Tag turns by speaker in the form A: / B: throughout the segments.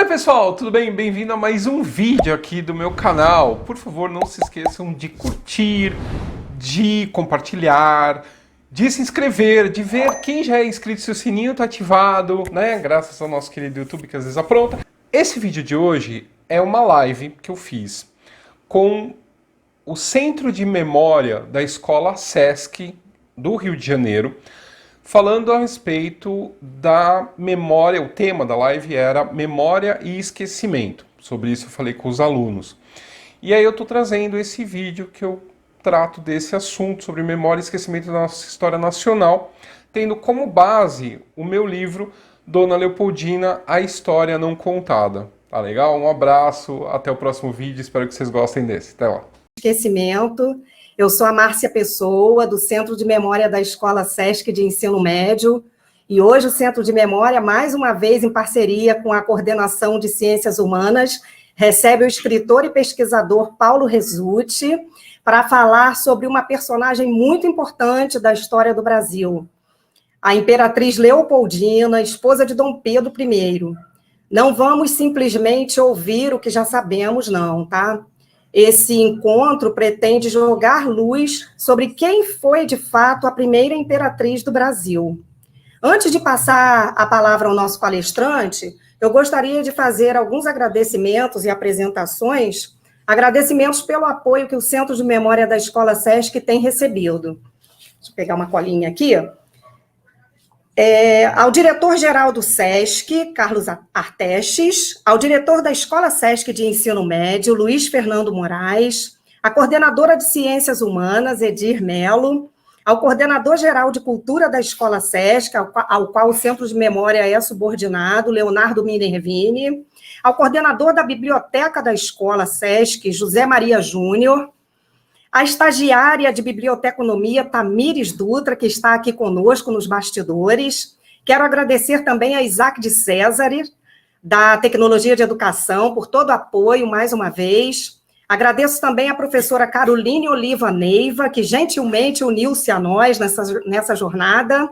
A: Oi pessoal, tudo bem? Bem-vindo a mais um vídeo aqui do meu canal. Por favor, não se esqueçam de curtir, de compartilhar, de se inscrever, de ver quem já é inscrito, se o sininho está ativado, né? Graças ao nosso querido YouTube que às vezes apronta. Esse vídeo de hoje é uma live que eu fiz com o Centro de Memória da Escola Sesc do Rio de Janeiro, falando a respeito da memória. O tema da live era memória e esquecimento. Sobre isso eu falei com os alunos. E aí eu estou trazendo esse vídeo que eu trato desse assunto, sobre memória e esquecimento da nossa história nacional, tendo como base o meu livro Dona Leopoldina, A História Não Contada. Tá legal? Um abraço, até o próximo vídeo, espero que vocês gostem desse. Até lá.
B: Esquecimento. Eu sou a Márcia Pessoa, do Centro de Memória da Escola Sesc de Ensino Médio, e hoje o Centro de Memória, mais uma vez em parceria com a Coordenação de Ciências Humanas, recebe o escritor e pesquisador Paulo Resutti para falar sobre uma personagem muito importante da história do Brasil, a Imperatriz Leopoldina, esposa de Dom Pedro I. Não vamos simplesmente ouvir o que já sabemos, não, tá? Esse encontro pretende jogar luz sobre quem foi, de fato, a primeira imperatriz do Brasil. Antes de passar a palavra ao nosso palestrante, eu gostaria de fazer alguns agradecimentos e apresentações, agradecimentos pelo apoio que o Centro de Memória da Escola Sesc tem recebido. Deixa eu pegar uma colinha aqui. Ao diretor-geral do SESC, Carlos Artestes, ao diretor da Escola SESC de Ensino Médio, Luiz Fernando Moraes, a coordenadora de Ciências Humanas, Edir Melo, ao coordenador-geral de Cultura da Escola SESC, ao qual o Centro de Memória é subordinado, Leonardo Minervini, ao coordenador da Biblioteca da Escola SESC, José Maria Júnior, a estagiária de biblioteconomia, Tamires Dutra, que está aqui conosco nos bastidores. Quero agradecer também a Isaac de César, da Tecnologia de Educação, por todo o apoio, mais uma vez. Agradeço também a professora Caroline Oliva Neiva, que gentilmente uniu-se a nós nessa jornada.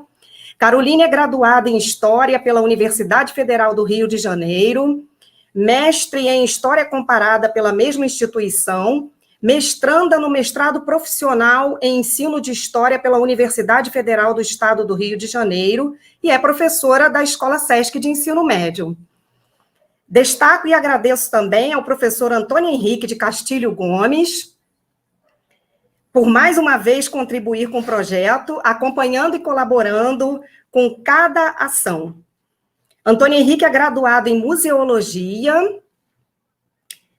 B: Caroline é graduada em História pela Universidade Federal do Rio de Janeiro, mestre em História Comparada pela mesma instituição, mestranda no mestrado profissional em ensino de história pela Universidade Federal do Estado do Rio de Janeiro e é professora da Escola Sesc de Ensino Médio. Destaco e agradeço também ao professor Antônio Henrique de Castilho Gomes, por mais uma vez contribuir com o projeto, acompanhando e colaborando com cada ação. Antônio Henrique é graduado em Museologia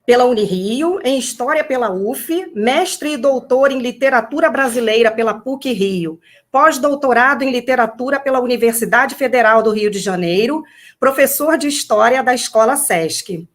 B: pela Unirio, em História pela UF, mestre e doutor em Literatura Brasileira pela PUC-Rio, pós-doutorado em Literatura pela Universidade Federal do Rio de Janeiro, professor de História da Escola Sesc.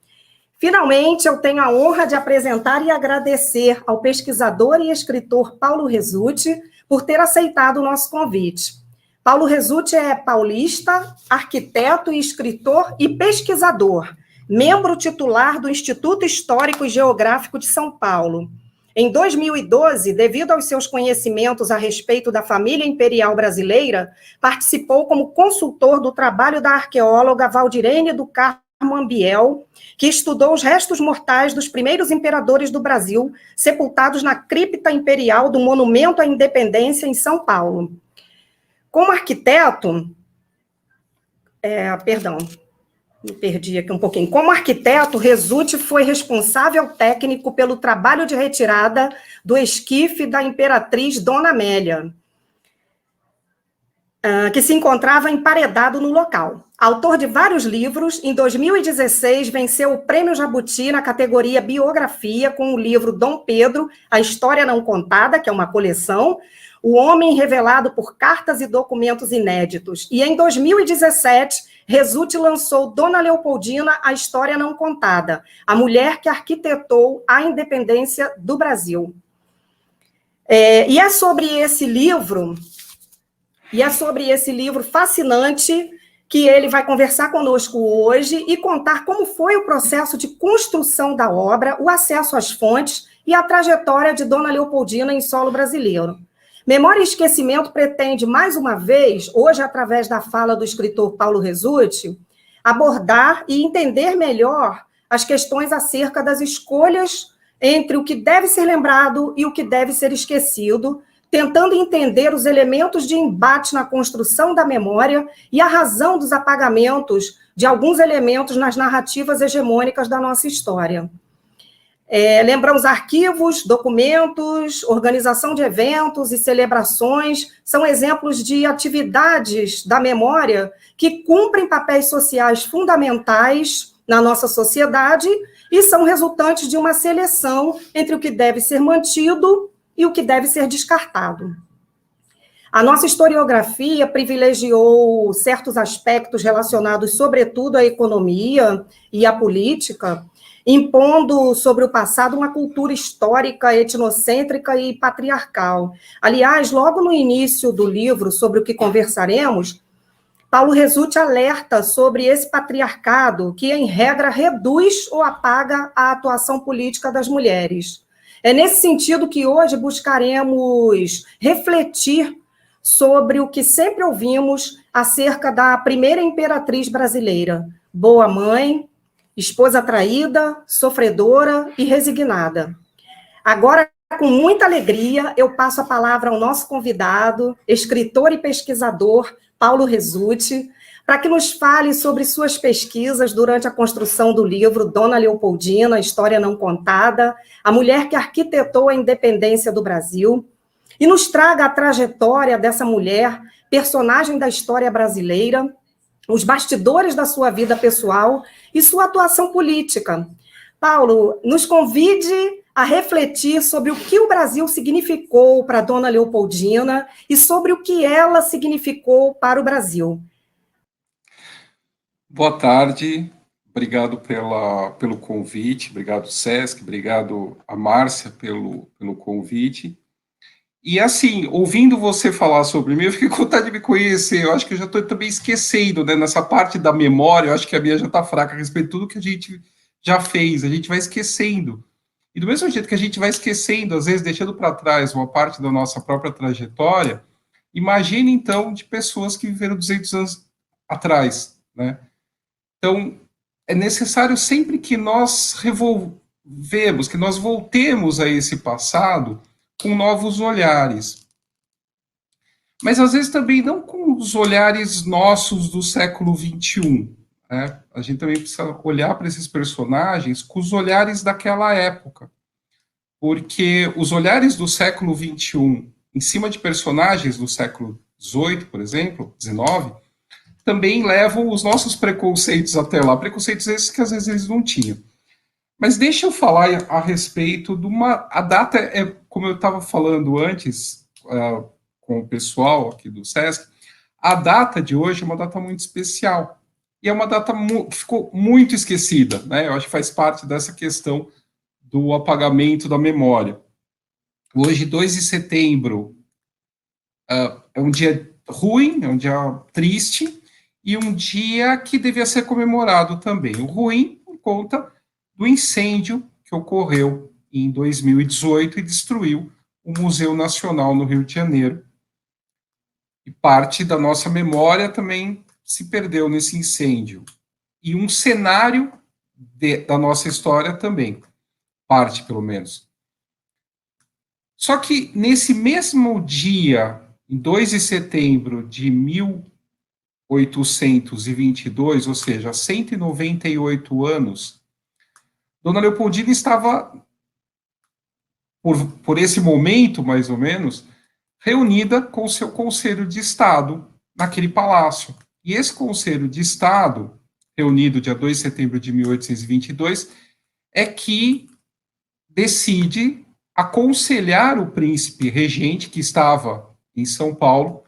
B: Finalmente, eu tenho a honra de apresentar e agradecer ao pesquisador e escritor Paulo Resutti por ter aceitado o nosso convite. Paulo Resutti é paulista, arquiteto e escritor e pesquisador, membro titular do Instituto Histórico e Geográfico de São Paulo. Em 2012, devido aos seus conhecimentos a respeito da família imperial brasileira, participou como consultor do trabalho da arqueóloga Valdirene do Carmo Ambiel, que estudou os restos mortais dos primeiros imperadores do Brasil, sepultados na cripta imperial do Monumento à Independência em São Paulo. Como arquiteto, me perdi aqui um pouquinho. Como arquiteto, Resutti foi responsável técnico pelo trabalho de retirada do esquife da imperatriz Dona Amélia, que se encontrava emparedado no local. Autor de vários livros, em 2016 venceu o Prêmio Jabuti na categoria Biografia com o livro Dom Pedro, A História Não Contada, que é uma coleção, O Homem Revelado por Cartas e Documentos Inéditos. E em 2017... Resutti lançou Dona Leopoldina, A História Não Contada, a mulher que arquitetou a independência do Brasil. E é sobre esse livro fascinante que ele vai conversar conosco hoje e contar como foi o processo de construção da obra, o acesso às fontes e a trajetória de Dona Leopoldina em solo brasileiro. Memória e Esquecimento pretende, mais uma vez, hoje, através da fala do escritor Paulo Resutti, abordar e entender melhor as questões acerca das escolhas entre o que deve ser lembrado e o que deve ser esquecido, tentando entender os elementos de embate na construção da memória e a razão dos apagamentos de alguns elementos nas narrativas hegemônicas da nossa história. Lembramos arquivos, documentos, organização de eventos e celebrações, são exemplos de atividades da memória que cumprem papéis sociais fundamentais na nossa sociedade e são resultantes de uma seleção entre o que deve ser mantido e o que deve ser descartado. A nossa historiografia privilegiou certos aspectos relacionados, sobretudo, à economia e à política, impondo sobre o passado uma cultura histórica, etnocêntrica e patriarcal. Aliás, logo no início do livro, sobre o que conversaremos, Paulo Resulti alerta sobre esse patriarcado que, em regra, reduz ou apaga a atuação política das mulheres. É nesse sentido que hoje buscaremos refletir sobre o que sempre ouvimos acerca da primeira imperatriz brasileira, boa mãe, esposa traída, sofredora e resignada. Agora, com muita alegria, eu passo a palavra ao nosso convidado, escritor e pesquisador, Paulo Resulti, para que nos fale sobre suas pesquisas durante a construção do livro Dona Leopoldina, História Não Contada, a mulher que arquitetou a independência do Brasil, e nos traga a trajetória dessa mulher, personagem da história brasileira, os bastidores da sua vida pessoal e sua atuação política. Paulo, nos convide a refletir sobre o que o Brasil significou para a Dona Leopoldina e sobre o que ela significou para o Brasil.
A: Boa tarde, obrigado pelo convite, obrigado, Sesc, obrigado a Márcia pelo convite. E assim, ouvindo você falar sobre mim, eu fiquei com vontade de me conhecer. Eu acho que eu já estou também esquecendo, né? Nessa parte da memória, eu acho que a minha já está fraca a respeito de tudo que a gente já fez. A gente vai esquecendo. E do mesmo jeito que a gente vai esquecendo, às vezes deixando para trás uma parte da nossa própria trajetória, imagine então de pessoas que viveram 200 anos atrás, né? Então, é necessário sempre que nós revolvemos, que nós voltemos a esse passado com novos olhares. Mas, às vezes, também não com os olhares nossos do século XXI. Né? A gente também precisa olhar para esses personagens com os olhares daquela época. Porque os olhares do século XXI, em cima de personagens do século XVIII, por exemplo, XIX, também levam os nossos preconceitos até lá. Preconceitos esses que, às vezes, eles não tinham. Mas deixa eu falar a respeito de uma... A data é, como eu estava falando antes, com o pessoal aqui do SESC, a data de hoje é uma data muito especial. E é uma data que ficou muito esquecida, né? Eu acho que faz parte dessa questão do apagamento da memória. Hoje, 2 de setembro, é um dia ruim, é um dia triste, e um dia que devia ser comemorado também. O ruim, por conta do incêndio que ocorreu em 2018 e destruiu o Museu Nacional no Rio de Janeiro. E parte da nossa memória também se perdeu nesse incêndio. E um cenário da nossa história também, parte pelo menos. Só que nesse mesmo dia, em 2 de setembro de 1822, ou seja, 198 anos, Dona Leopoldina estava, por esse momento, mais ou menos, reunida com o seu Conselho de Estado naquele palácio. E esse Conselho de Estado, reunido dia 2 de setembro de 1822, é que decide aconselhar o príncipe regente, que estava em São Paulo,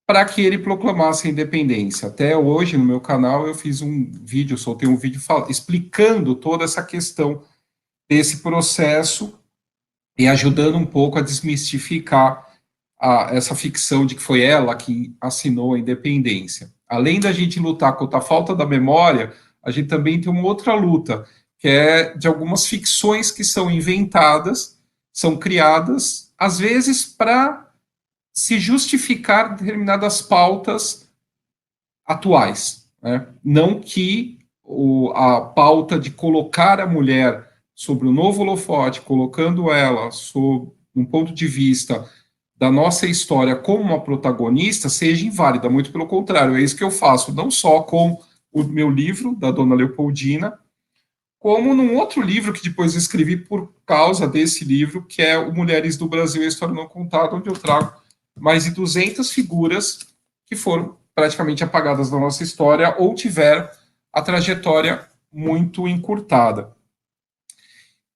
A: para que ele proclamasse a independência. Até hoje, no meu canal, eu fiz um vídeo, soltei um vídeo explicando toda essa questão desse processo e ajudando um pouco a desmistificar essa ficção de que foi ela que assinou a independência. Além da gente lutar contra a falta da memória, a gente também tem uma outra luta, que é de algumas ficções que são inventadas, são criadas, às vezes para se justificar determinadas pautas atuais. né? Não que a pauta de colocar a mulher sobre o novo holofote, colocando ela sob um ponto de vista da nossa história como uma protagonista, seja inválida, muito pelo contrário, é isso que eu faço, não só com o meu livro, da Dona Leopoldina, como num outro livro que depois eu escrevi por causa desse livro, que é o Mulheres do Brasil, a História Não Contada, onde eu trago mais de 200 figuras que foram praticamente apagadas da nossa história ou tiveram a trajetória muito encurtada.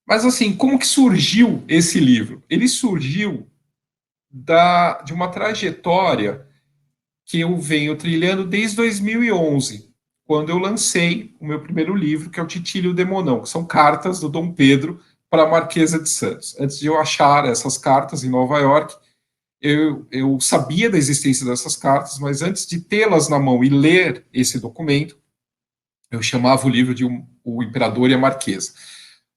A: Mas assim, como que surgiu esse livro? Ele surgiu de uma trajetória que eu venho trilhando desde 2011, quando eu lancei o meu primeiro livro, que é o Titílio Demonão, que são cartas do Dom Pedro para a Marquesa de Santos. Antes de eu achar essas cartas em Nova York, eu sabia da existência dessas cartas, mas antes de tê-las na mão e ler esse documento, eu chamava o livro de O Imperador e a Marquesa.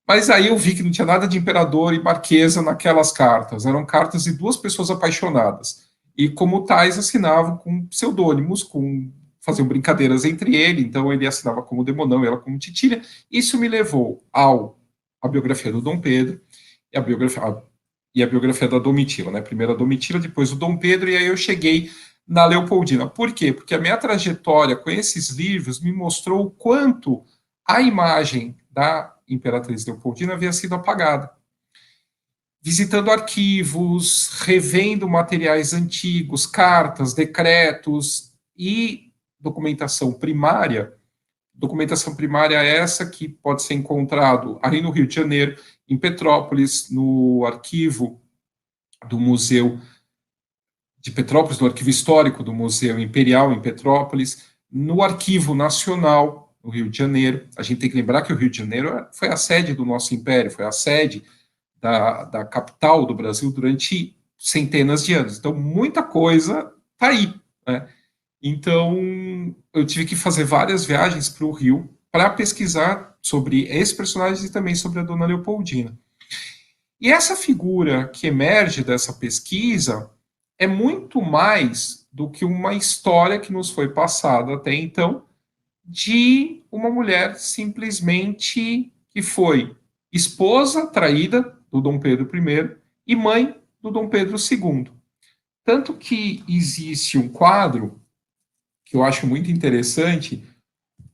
A: Mas aí eu vi que não tinha nada de imperador e marquesa naquelas cartas. Eram cartas de duas pessoas apaixonadas. E como tais, assinavam com pseudônimos, faziam brincadeiras entre ele. Então ele assinava como Demonão e ela como Titília. Isso me levou à biografia do Dom Pedro e a biografia da Domitila, né? Primeiro a Domitila, depois o Dom Pedro, e aí eu cheguei na Leopoldina. Por quê? Porque a minha trajetória com esses livros me mostrou o quanto a imagem da Imperatriz Leopoldina havia sido apagada. Visitando arquivos, revendo materiais antigos, cartas, decretos e documentação primária. Documentação primária essa que pode ser encontrado aí no Rio de Janeiro, em Petrópolis, no arquivo do Museu de Petrópolis, no arquivo histórico do Museu Imperial em Petrópolis, no Arquivo Nacional no Rio de Janeiro. A gente tem que lembrar que o Rio de Janeiro foi a sede do nosso império, foi a sede da capital do Brasil durante centenas de anos. Então, muita coisa está aí, né? Então, eu tive que fazer várias viagens para o Rio para pesquisar sobre esses personagens e também sobre a Dona Leopoldina. E essa figura que emerge dessa pesquisa é muito mais do que uma história que nos foi passada até então de uma mulher simplesmente que foi esposa traída do Dom Pedro I e mãe do Dom Pedro II. Tanto que existe um quadro que eu acho muito interessante,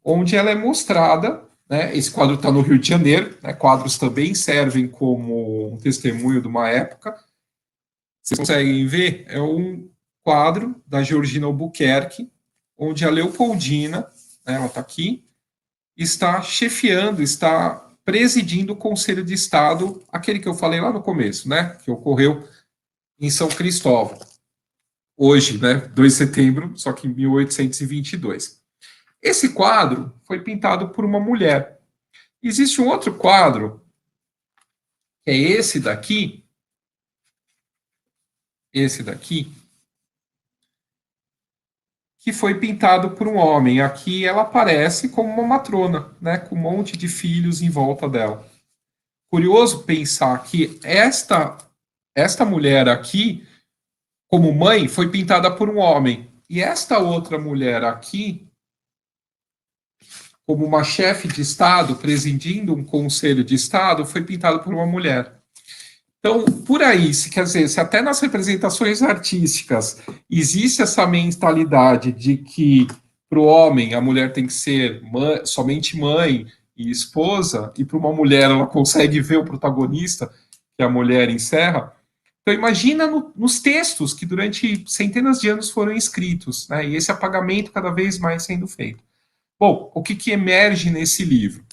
A: onde ela é mostrada, né? Esse quadro está no Rio de Janeiro, né? Quadros também servem como um testemunho de uma época. Vocês conseguem ver? É um quadro da Georgina Albuquerque, onde a Leopoldina, né, ela está aqui, está chefiando, está presidindo o Conselho de Estado, aquele que eu falei lá no começo, né, que ocorreu em São Cristóvão. Hoje, né, 2 de setembro, só que em 1822. Esse quadro foi pintado por uma mulher. Existe um outro quadro, que é esse daqui, que foi pintado por um homem. Aqui ela aparece como uma matrona, né, com um monte de filhos em volta dela. Curioso pensar que esta mulher aqui, como mãe, foi pintada por um homem. E esta outra mulher aqui, como uma chefe de Estado, presidindo um conselho de Estado, foi pintada por uma mulher. Então, por aí, quer dizer, se até nas representações artísticas existe essa mentalidade de que para o homem a mulher tem que ser somente mãe e esposa, e para uma mulher ela consegue ver o protagonista, que a mulher encerra. Então, imagina nos textos que durante centenas de anos foram escritos, né, e esse apagamento cada vez mais sendo feito. Bom, o que emerge nesse livro?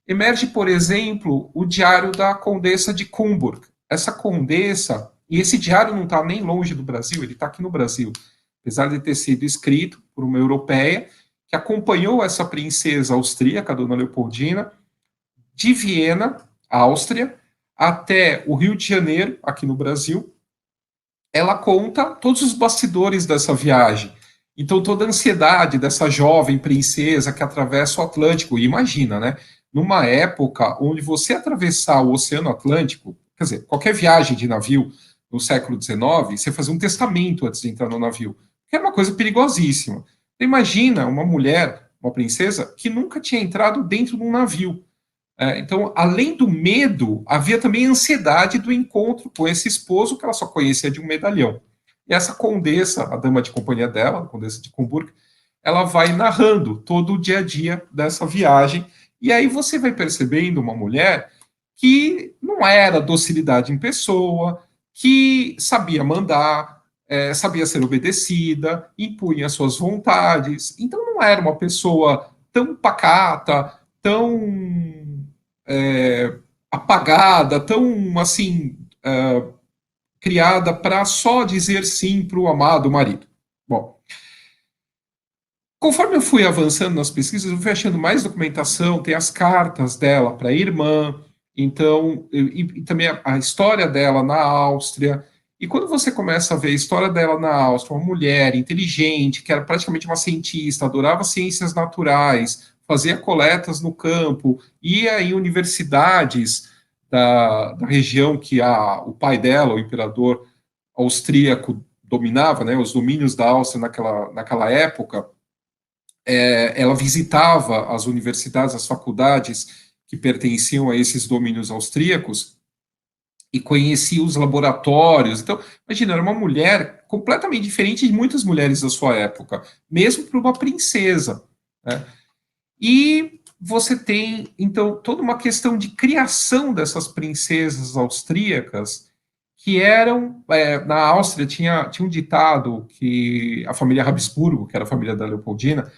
A: Emerge, por exemplo, o diário da Condessa de Cumberland. Essa condessa, e esse diário não está nem longe do Brasil, ele está aqui no Brasil, apesar de ter sido escrito por uma europeia, que acompanhou essa princesa austríaca, a Dona Leopoldina, de Viena, Áustria, até o Rio de Janeiro, aqui no Brasil. Ela conta todos os bastidores dessa viagem. Então, toda a ansiedade dessa jovem princesa que atravessa o Atlântico, e imagina, né? Numa época onde você atravessar o Oceano Atlântico, quer dizer, qualquer viagem de navio no século XIX, você fazia um testamento antes de entrar no navio, que era uma coisa perigosíssima. Então, imagina uma mulher uma princesa, que nunca tinha entrado dentro de um navio. Então, além do medo, havia também a ansiedade do encontro com esse esposo que ela só conhecia de um medalhão. E essa condessa, a dama de companhia dela, a condessa de Coburgo, ela vai narrando todo o dia a dia dessa viagem. E aí você vai percebendo uma mulher que não era docilidade em pessoa, que sabia mandar, sabia ser obedecida, impunha suas vontades. Então não era uma pessoa tão pacata, tão apagada, tão assim, criada para só dizer sim para o amado marido. Bom, conforme eu fui avançando nas pesquisas, eu fui achando mais documentação, tem as cartas dela para a irmã, então, e também a história dela na Áustria. E quando você começa a ver a história dela na Áustria, uma mulher inteligente, que era praticamente uma cientista, adorava ciências naturais, fazia coletas no campo, ia em universidades da região que o pai dela, o imperador austríaco, dominava, né, os domínios da Áustria naquela época. Ela visitava as universidades, as faculdades que pertenciam a esses domínios austríacos e conhecia os laboratórios. Então, imagina, era uma mulher completamente diferente de muitas mulheres da sua época, mesmo para uma princesa, né? E você tem, então, toda uma questão de criação dessas princesas austríacas que eram, na Áustria tinha um ditado que a família Habsburgo, que era a família da Leopoldina,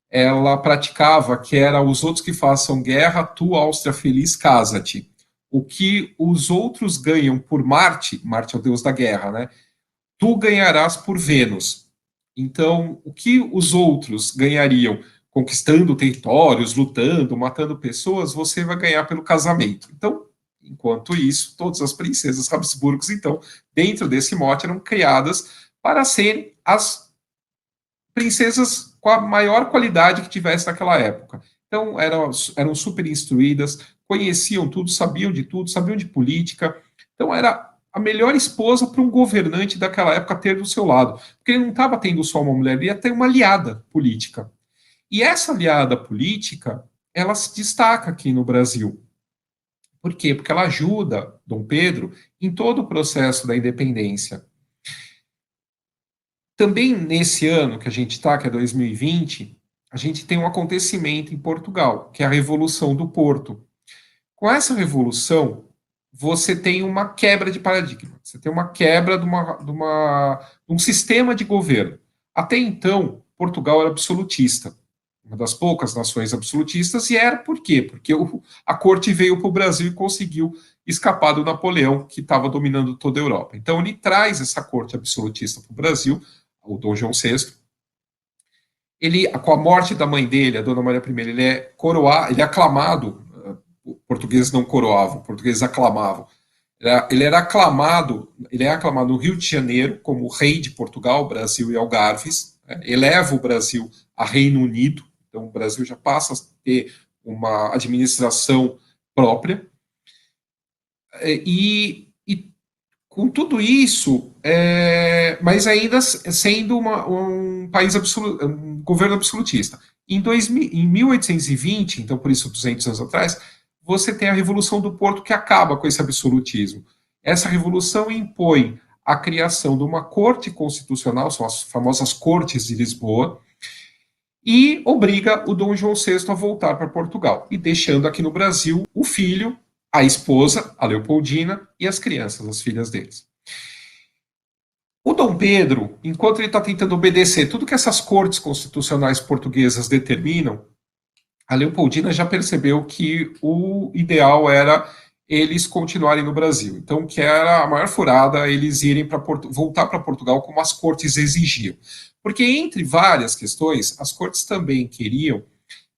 A: ela praticava, que era os outros que façam guerra, tu, Áustria feliz, casa-te. O que os outros ganham por Marte, Marte é o deus da guerra, né? Tu ganharás por Vênus. Então, o que os outros ganhariam conquistando territórios, lutando, matando pessoas, você vai ganhar pelo casamento. Então, enquanto isso, todas as princesas Habsburgos, então, dentro desse mote, eram criadas para serem as princesas com a maior qualidade que tivesse naquela época. Então, eram super instruídas, conheciam tudo, sabiam de política. Então, era a melhor esposa para um governante daquela época ter do seu lado. Porque ele não estava tendo só uma mulher, ele ia ter uma aliada política. E essa aliada política, ela se destaca aqui no Brasil. Por quê? Porque ela ajuda Dom Pedro em todo o processo da independência. Também nesse ano que a gente está, que é 2020, a gente tem um acontecimento em Portugal, que é a Revolução do Porto. Com essa revolução, você tem uma quebra de paradigma, você tem uma quebra de um sistema de governo. Até então, Portugal era absolutista, uma das poucas nações absolutistas, e era por quê? Porque a corte veio para o Brasil e conseguiu escapar do Napoleão, que estava dominando toda a Europa. Então, ele traz essa corte absolutista para o Brasil, o Dom João VI. Ele, com a morte da mãe dele, a Dona Maria I, ele é coroado, ele é aclamado. Portugueses não coroavam, portugueses aclamavam. Ele é aclamado no Rio de Janeiro como rei de Portugal, Brasil e Algarves, eleva o Brasil a Reino Unido, então o Brasil já passa a ter uma administração própria, e com tudo isso, mas ainda sendo um país um governo absolutista. Em 1820, então por isso 200 anos atrás, você tem a Revolução do Porto, que acaba com esse absolutismo. Essa revolução impõe a criação de uma corte constitucional, são as famosas Cortes de Lisboa, e obriga o Dom João VI a voltar para Portugal, e deixando aqui no Brasil o filho, a esposa, a Leopoldina, e as crianças, as filhas deles. O Dom Pedro, enquanto ele está tentando obedecer tudo que essas cortes constitucionais portuguesas determinam, a Leopoldina já percebeu que o ideal era eles continuarem no Brasil. Então, que era a maior furada eles irem voltar para Portugal como as cortes exigiam. Porque, entre várias questões, as cortes também queriam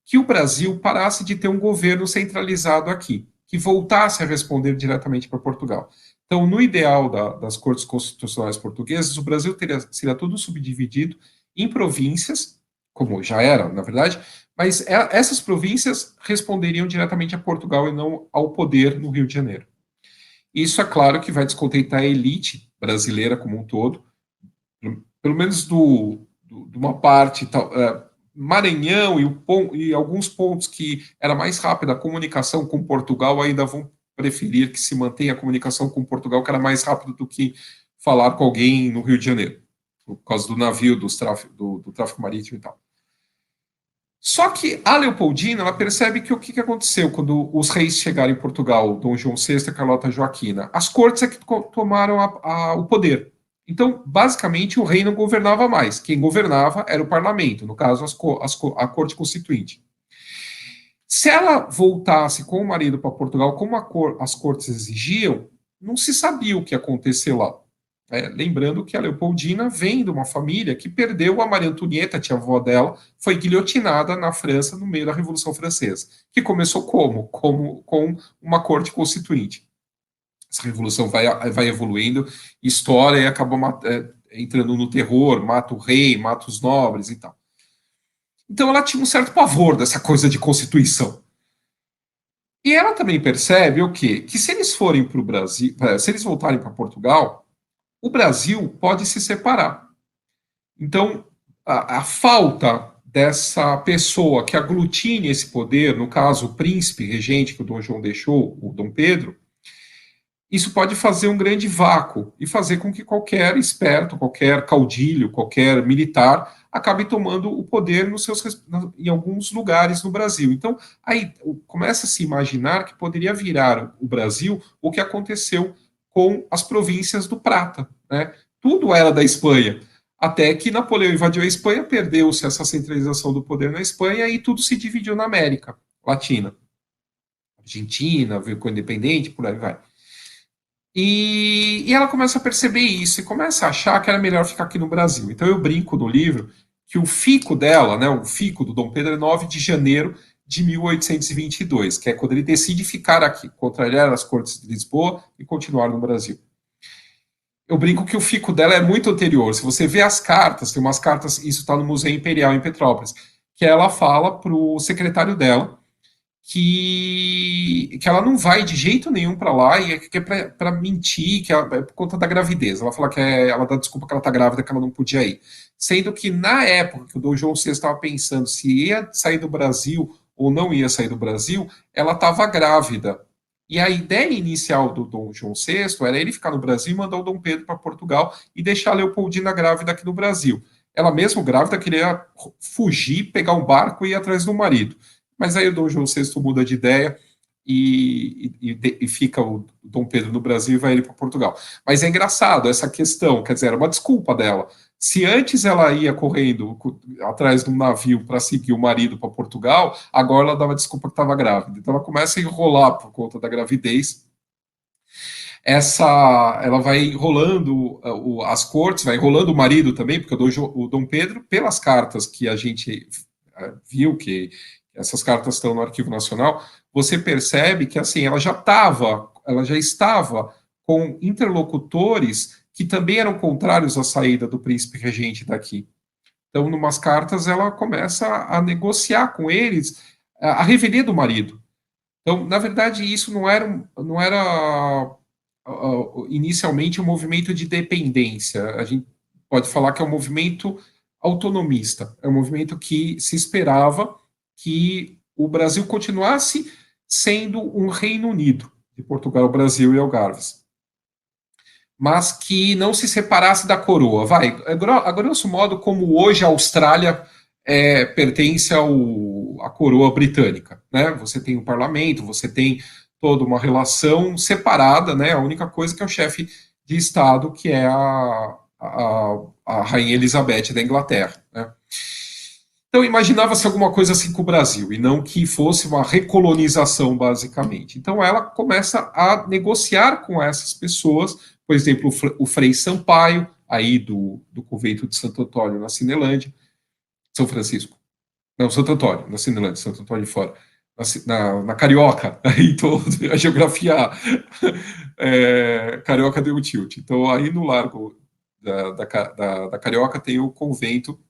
A: que o Brasil parasse de ter um governo centralizado aqui, que voltasse a responder diretamente para Portugal. Então, no ideal das cortes constitucionais portuguesas, o Brasil seria tudo subdividido em províncias, como já era, na verdade, mas essas províncias responderiam diretamente a Portugal e não ao poder no Rio de Janeiro. Isso, é claro, que vai descontentar a elite brasileira como um todo, pelo menos de uma parte, Maranhão e alguns pontos que era mais rápida a comunicação com Portugal ainda vão preferir que se mantenha a comunicação com Portugal, que era mais rápido do que falar com alguém no Rio de Janeiro, por causa do navio, do tráfico marítimo e tal. Só que a Leopoldina, ela percebe que o que aconteceu quando os reis chegaram em Portugal, Dom João VI e Carlota Joaquina? As cortes é que tomaram o poder. Então, basicamente, o rei não governava mais. Quem governava era o parlamento, no caso, a corte constituinte. Se ela voltasse com o marido para Portugal, como as cortes exigiam, não se sabia o que ia acontecer lá. Lembrando que a Leopoldina vem de uma família que perdeu a Maria Antonieta, tia avó dela, foi guilhotinada na França no meio da Revolução Francesa, que começou com uma corte constituinte. Essa revolução vai evoluindo, história e acabou entrando no terror, mata o rei, mata os nobres e tal. Então ela tinha um certo pavor dessa coisa de constituição. E ela também percebe o quê? Que se eles forem para o Brasil, se eles voltarem para Portugal, o Brasil pode se separar. Então, a falta dessa pessoa que aglutine esse poder, no caso, o príncipe regente que o Dom João deixou, o Dom Pedro, isso pode fazer um grande vácuo e fazer com que qualquer esperto, qualquer caudilho, qualquer militar acabe tomando o poder em alguns lugares no Brasil. Então, aí começa a se imaginar que poderia virar o Brasil o que aconteceu com as províncias do Prata, né? Tudo era da Espanha, até que Napoleão invadiu a Espanha, perdeu-se essa centralização do poder na Espanha e tudo se dividiu na América Latina. Argentina, veio com o independente, por aí vai. E ela começa a perceber isso e começa a achar que era melhor ficar aqui no Brasil. Então eu brinco no livro que o fico dela, né, o fico do Dom Pedro é 9 de janeiro de 1822, que é quando ele decide ficar aqui, contrariar as cortes de Lisboa e continuar no Brasil. Eu brinco que o fico dela é muito anterior. Se você vê as cartas, tem umas cartas, isso está no Museu Imperial em Petrópolis, que ela fala para o secretário dela que ela não vai de jeito nenhum para lá e que é para mentir, que é por conta da gravidez. Ela fala que ela dá desculpa que ela está grávida, que ela não podia ir. Sendo que na época que o Dom João VI estava pensando se ia sair do Brasil ou não ia sair do Brasil, ela estava grávida. E a ideia inicial do Dom João VI era ele ficar no Brasil e mandar o Dom Pedro para Portugal e deixar a Leopoldina grávida aqui no Brasil. Ela mesmo grávida queria fugir, pegar um barco e ir atrás do marido. Mas aí o Dom João VI muda de ideia e fica o Dom Pedro no Brasil e vai ele para Portugal. Mas é engraçado essa questão, quer dizer, era uma desculpa dela. Se antes ela ia correndo atrás de um navio para seguir o marido para Portugal, agora ela dava desculpa que estava grávida. Então ela começa a enrolar por conta da gravidez. Ela vai enrolando as cortes, vai enrolando o marido também, porque o Dom Pedro, pelas cartas que a gente viu, que essas cartas estão no Arquivo Nacional, você percebe que assim ela já estava com interlocutores que também eram contrários à saída do príncipe regente daqui. Então, numas cartas, ela começa a negociar com eles a revelia do marido. Então, na verdade, isso não era inicialmente um movimento de dependência. A gente pode falar que é um movimento autonomista. É um movimento que se esperava que o Brasil continuasse sendo um Reino Unido de Portugal, Brasil e Algarves, mas que não se separasse da coroa. A grosso modo, como hoje a Austrália pertence à coroa britânica, né? Você tem um parlamento, você tem toda uma relação separada, né? A única coisa que é o chefe de Estado, que é a Rainha Elizabeth da Inglaterra, né? Então, imaginava-se alguma coisa assim com o Brasil, e não que fosse uma recolonização, basicamente. Então, ela começa a negociar com essas pessoas, por exemplo, o Frei Sampaio, aí do convento de Santo Antônio, na Cinelândia, São Francisco. Não, Santo Antônio, na Cinelândia, Santo Antônio de Fora. Na Carioca, aí a geografia Carioca deu tilt. Então, aí no largo da Carioca tem o convento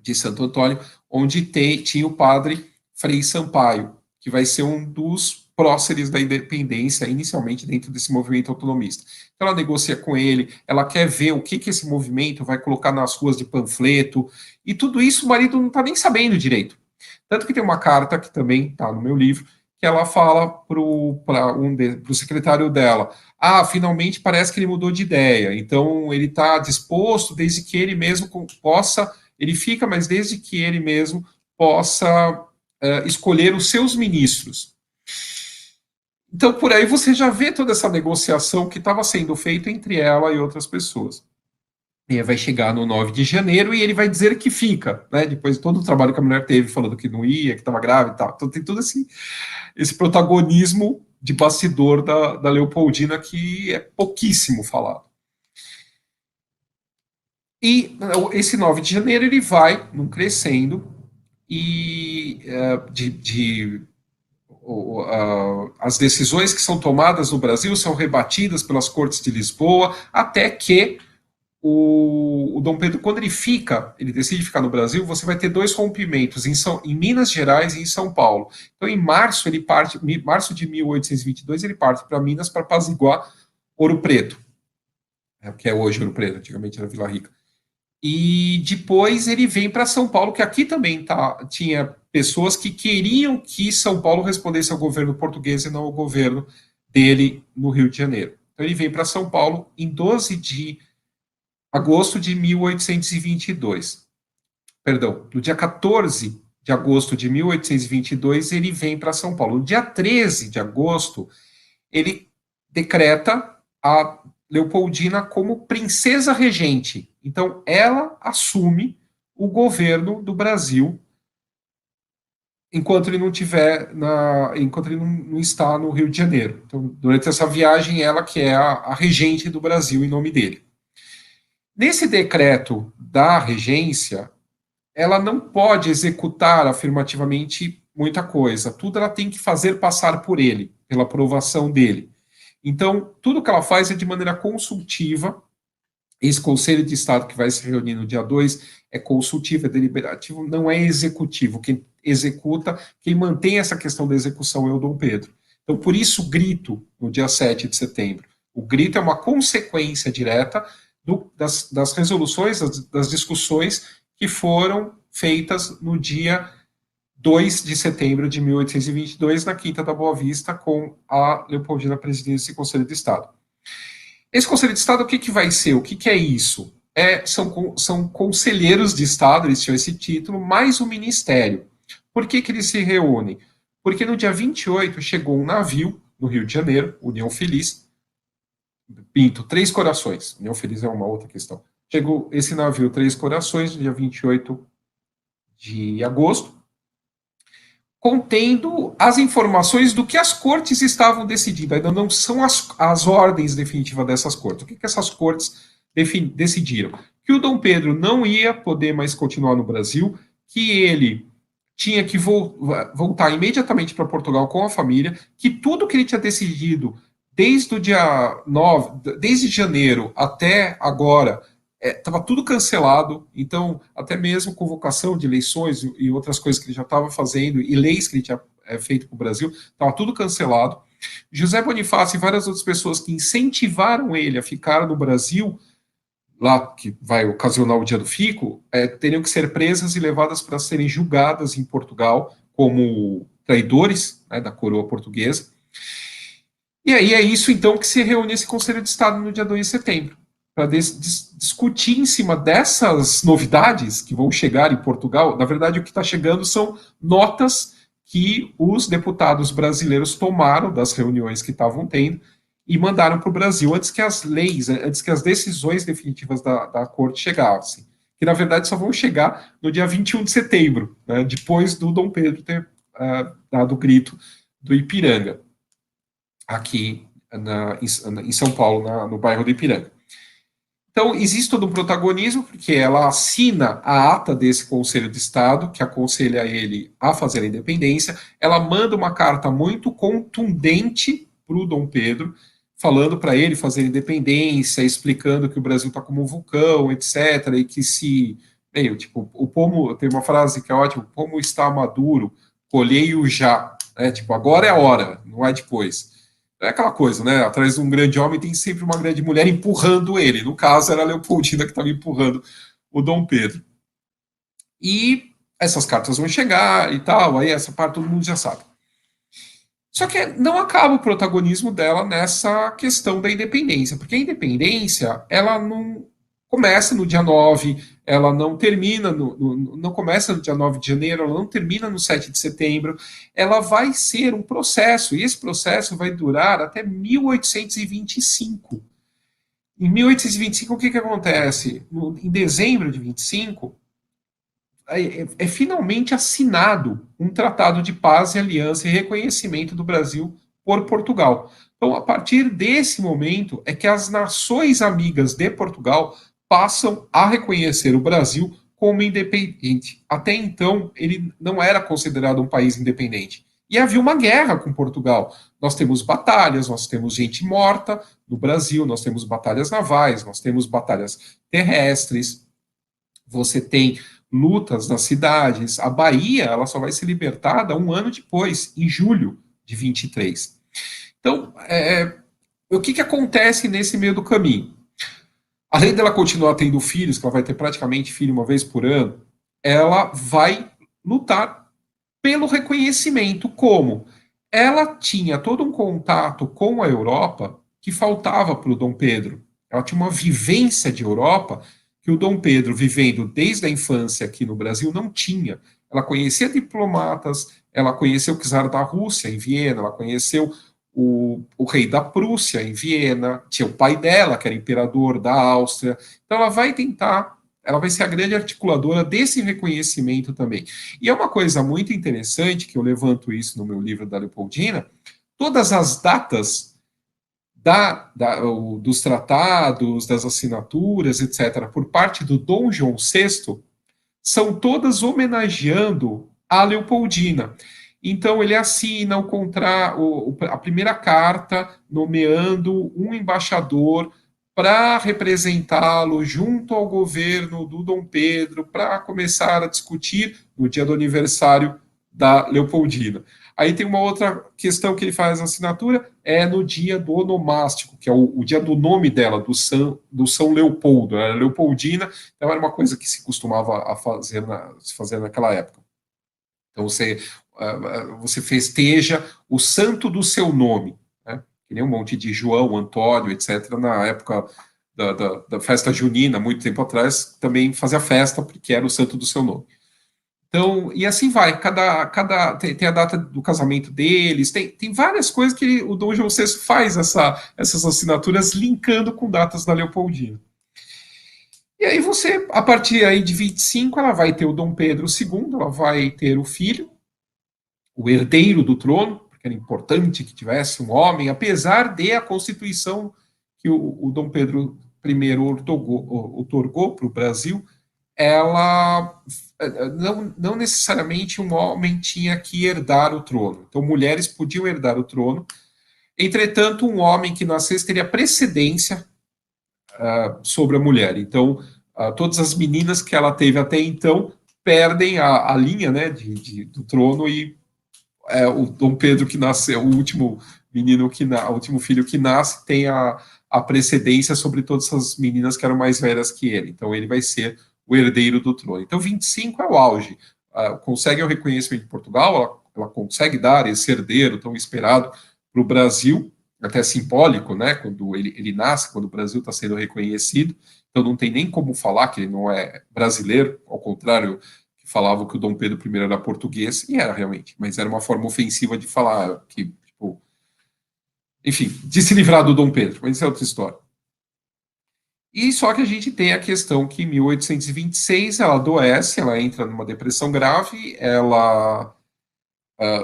A: de Santo Antônio, onde tinha o padre Frei Sampaio, que vai ser um dos próceres da independência, inicialmente dentro desse movimento autonomista. Então, ela negocia com ele, ela quer ver o que esse movimento vai colocar nas ruas de panfleto, e tudo isso o marido não está nem sabendo direito. Tanto que tem uma carta, que também está no meu livro, que ela fala para o secretário dela, finalmente parece que ele mudou de ideia, então ele está disposto, desde que ele mesmo possa, ele fica, mas desde que ele mesmo possa escolher os seus ministros. Então, por aí você já vê toda essa negociação que estava sendo feita entre ela e outras pessoas. E vai chegar no 9 de janeiro e ele vai dizer que fica, né? Depois de todo o trabalho que a mulher teve, falando que não ia, que estava grávida e tal. Então tem todo esse protagonismo de bastidor da Leopoldina que é pouquíssimo falado. E esse 9 de janeiro ele vai num crescendo e as decisões que são tomadas no Brasil são rebatidas pelas Cortes de Lisboa, até que o Dom Pedro, quando ele decide ficar no Brasil, você vai ter dois rompimentos em Minas Gerais e em São Paulo. Então, em março de 1822, ele parte para Minas para apaziguar Ouro Preto, que é hoje Ouro Preto, antigamente era Vila Rica. E depois ele vem para São Paulo, que aqui também tinha pessoas que queriam que São Paulo respondesse ao governo português e não ao governo dele no Rio de Janeiro. Então ele vem para São Paulo em 12 de agosto de 1822. Perdão, no dia 14 de agosto de 1822, ele vem para São Paulo. No dia 13 de agosto, ele decreta a Leopoldina como princesa regente. Então, ela assume o governo do Brasil enquanto ele não está no Rio de Janeiro. Então, durante essa viagem, ela que é a regente do Brasil em nome dele. Nesse decreto da regência, ela não pode executar afirmativamente muita coisa. Tudo ela tem que fazer passar por ele, pela aprovação dele. Então, tudo que ela faz é de maneira consultiva. Esse Conselho de Estado que vai se reunir no dia 2 é consultivo, é deliberativo, não é executivo. Quem executa, quem mantém essa questão da execução é o Dom Pedro. Então, por isso o grito no dia 7 de setembro. O grito é uma consequência direta das resoluções, das discussões que foram feitas no dia 2 de setembro de 1822, na Quinta da Boa Vista, com a Leopoldina presidindo esse Conselho de Estado. Esse Conselho de Estado, o que vai ser? O que é isso? São conselheiros de Estado, eles tinham esse título, mais o Ministério. Por que eles se reúnem? Porque no dia 28 chegou um navio no Rio de Janeiro, União Feliz, Pinto, Três Corações. União Feliz é uma outra questão. Chegou esse navio Três Corações, no dia 28 de agosto, contendo as informações do que as cortes estavam decidindo. Ainda não são as ordens definitivas dessas cortes. O que essas cortes decidiram? Que o Dom Pedro não ia poder mais continuar no Brasil, que ele tinha que voltar imediatamente para Portugal com a família, que tudo que ele tinha decidido desde o dia 9, desde janeiro até agora, estava tudo cancelado. Então, até mesmo convocação de eleições e outras coisas que ele já estava fazendo, e leis que ele tinha feito para o Brasil, estava tudo cancelado. José Bonifácio e várias outras pessoas que incentivaram ele a ficar no Brasil, lá que vai ocasionar o dia do fico, teriam que ser presas e levadas para serem julgadas em Portugal como traidores, né, da coroa portuguesa. E aí é isso, então, que se reúne esse Conselho de Estado no dia 2 de setembro, para discutir em cima dessas novidades que vão chegar em Portugal. Na verdade, o que está chegando são notas que os deputados brasileiros tomaram das reuniões que estavam tendo e mandaram para o Brasil antes que as decisões definitivas da corte chegassem, que na verdade só vão chegar no dia 21 de setembro, né, depois do Dom Pedro ter dado o grito do Ipiranga, aqui em São Paulo, no bairro do Ipiranga. Então, existe todo um protagonismo, porque ela assina a ata desse Conselho de Estado, que aconselha ele a fazer a independência. Ela manda uma carta muito contundente para o Dom Pedro, falando para ele fazer a independência, explicando que o Brasil está como um vulcão, etc., e que o pomo, tem uma frase que é ótima: o pomo está maduro, colhei-o já. né? Tipo, agora é a hora, não é depois. É aquela coisa, né? Atrás de um grande homem tem sempre uma grande mulher empurrando ele. No caso, era a Leopoldina que estava empurrando o Dom Pedro. E essas cartas vão chegar e tal, aí essa parte todo mundo já sabe. Só que não acaba o protagonismo dela nessa questão da independência, porque a independência, ela não começa no dia 9, ela não termina, não começa no dia 9 de janeiro, ela não termina no 7 de setembro, ela vai ser um processo, e esse processo vai durar até 1825. Em 1825, o que, que acontece? Em dezembro de 25, é finalmente assinado um tratado de paz e aliança e reconhecimento do Brasil por Portugal. Então, a partir desse momento, é que as nações amigas de Portugal passam a reconhecer o Brasil como independente. Até então, ele não era considerado um país independente. E havia uma guerra com Portugal. Nós temos batalhas, nós temos gente morta no Brasil, nós temos batalhas navais, nós temos batalhas terrestres, você tem lutas nas cidades. A Bahia, ela só vai ser libertada um ano depois, em julho de 23. Então, o que, que acontece nesse meio do caminho? Além dela continuar tendo filhos, que ela vai ter praticamente filho uma vez por ano, ela vai lutar pelo reconhecimento. Como? Ela tinha todo um contato com a Europa que faltava para o Dom Pedro. Ela tinha uma vivência de Europa que o Dom Pedro, vivendo desde a infância aqui no Brasil, não tinha. Ela conhecia diplomatas, ela conheceu o czar da Rússia em Viena, ela conheceu o rei da Prússia em Viena, tinha o pai dela, que era imperador da Áustria. Então ela vai tentar, ela vai ser a grande articuladora desse reconhecimento também. E é uma coisa muito interessante, que eu levanto isso no meu livro da Leopoldina, todas as datas dos tratados, das assinaturas, etc., por parte do Dom João VI, são todas homenageando a Leopoldina. Então, ele assina a primeira carta nomeando um embaixador para representá-lo junto ao governo do Dom Pedro, para começar a discutir no dia do aniversário da Leopoldina. Aí tem uma outra questão que ele faz na assinatura, é no dia do onomástico, que é o dia do nome dela, do São Leopoldo, era Leopoldina, então era uma coisa que se costumava se fazer naquela época. Então você festeja o santo do seu nome, né? Que nem um monte de João, Antônio, etc., na época da festa junina, muito tempo atrás, também fazia festa, porque era o santo do seu nome. Então, e assim vai, tem a data do casamento deles, tem várias coisas que o Dom João VI faz essas assinaturas linkando com datas da Leopoldina. E aí você, a partir aí de 25, ela vai ter o Dom Pedro II, ela vai ter o filho, o herdeiro do trono, porque era importante que tivesse um homem, apesar de a Constituição que o Dom Pedro I otorgou para o Brasil, ela não necessariamente um homem tinha que herdar o trono. Então, mulheres podiam herdar o trono. Entretanto, um homem que nascesse teria precedência sobre a mulher. Então, todas as meninas que ela teve até então perdem a linha, né, do trono, e o Dom Pedro que nasceu, o último o último filho que nasce, tem a precedência sobre todas as meninas que eram mais velhas que ele. Então, ele vai ser o herdeiro do trono. Então, 25 é o auge. Consegue o reconhecimento de Portugal, ela consegue dar esse herdeiro tão esperado para o Brasil, até simbólico, né? Quando ele nasce, quando o Brasil está sendo reconhecido. Então, não tem nem como falar que ele não é brasileiro, ao contrário, que falavam que o Dom Pedro I era português, e era realmente, mas era uma forma ofensiva de falar que, tipo, enfim, de se livrar do Dom Pedro, mas isso é outra história. E só que a gente tem a questão que em 1826 ela adoece, ela entra numa depressão grave, ela,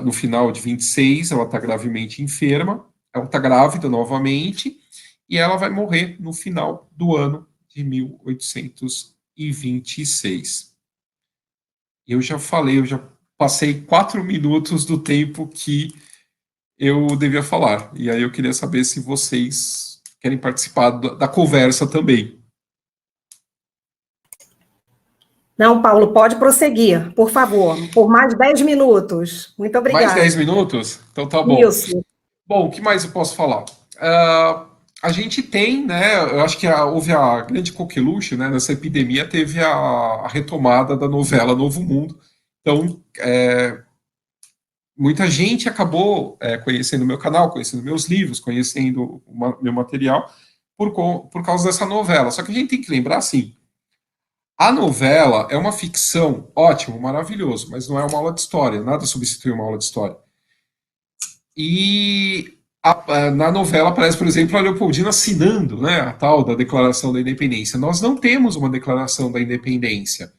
A: no final de 26, ela está gravemente enferma, ela está grávida novamente, e ela vai morrer no final do ano de 1826. Eu já passei 4 minutos do tempo que eu devia falar, e aí eu queria saber se vocês querem participar da conversa também.
B: Não, Paulo, pode prosseguir, por favor, por mais 10 minutos. Muito
A: Mais
B: obrigada.
A: 10 minutos? Então tá bom.
B: Isso.
A: Bom, o que mais eu posso falar? A gente tem, né? Eu acho que houve a grande coqueluche, né? Nessa epidemia teve a retomada da novela Novo Mundo. Então, muita gente acabou conhecendo meu canal, conhecendo meus livros, conhecendo meu material por causa dessa novela. Só que a gente tem que lembrar assim: a novela é uma ficção, ótimo, maravilhoso, mas não é uma aula de história, nada substitui uma aula de história. E na novela aparece, por exemplo, a Leopoldina assinando, né, a tal da Declaração da Independência. Nós não temos uma Declaração da Independência.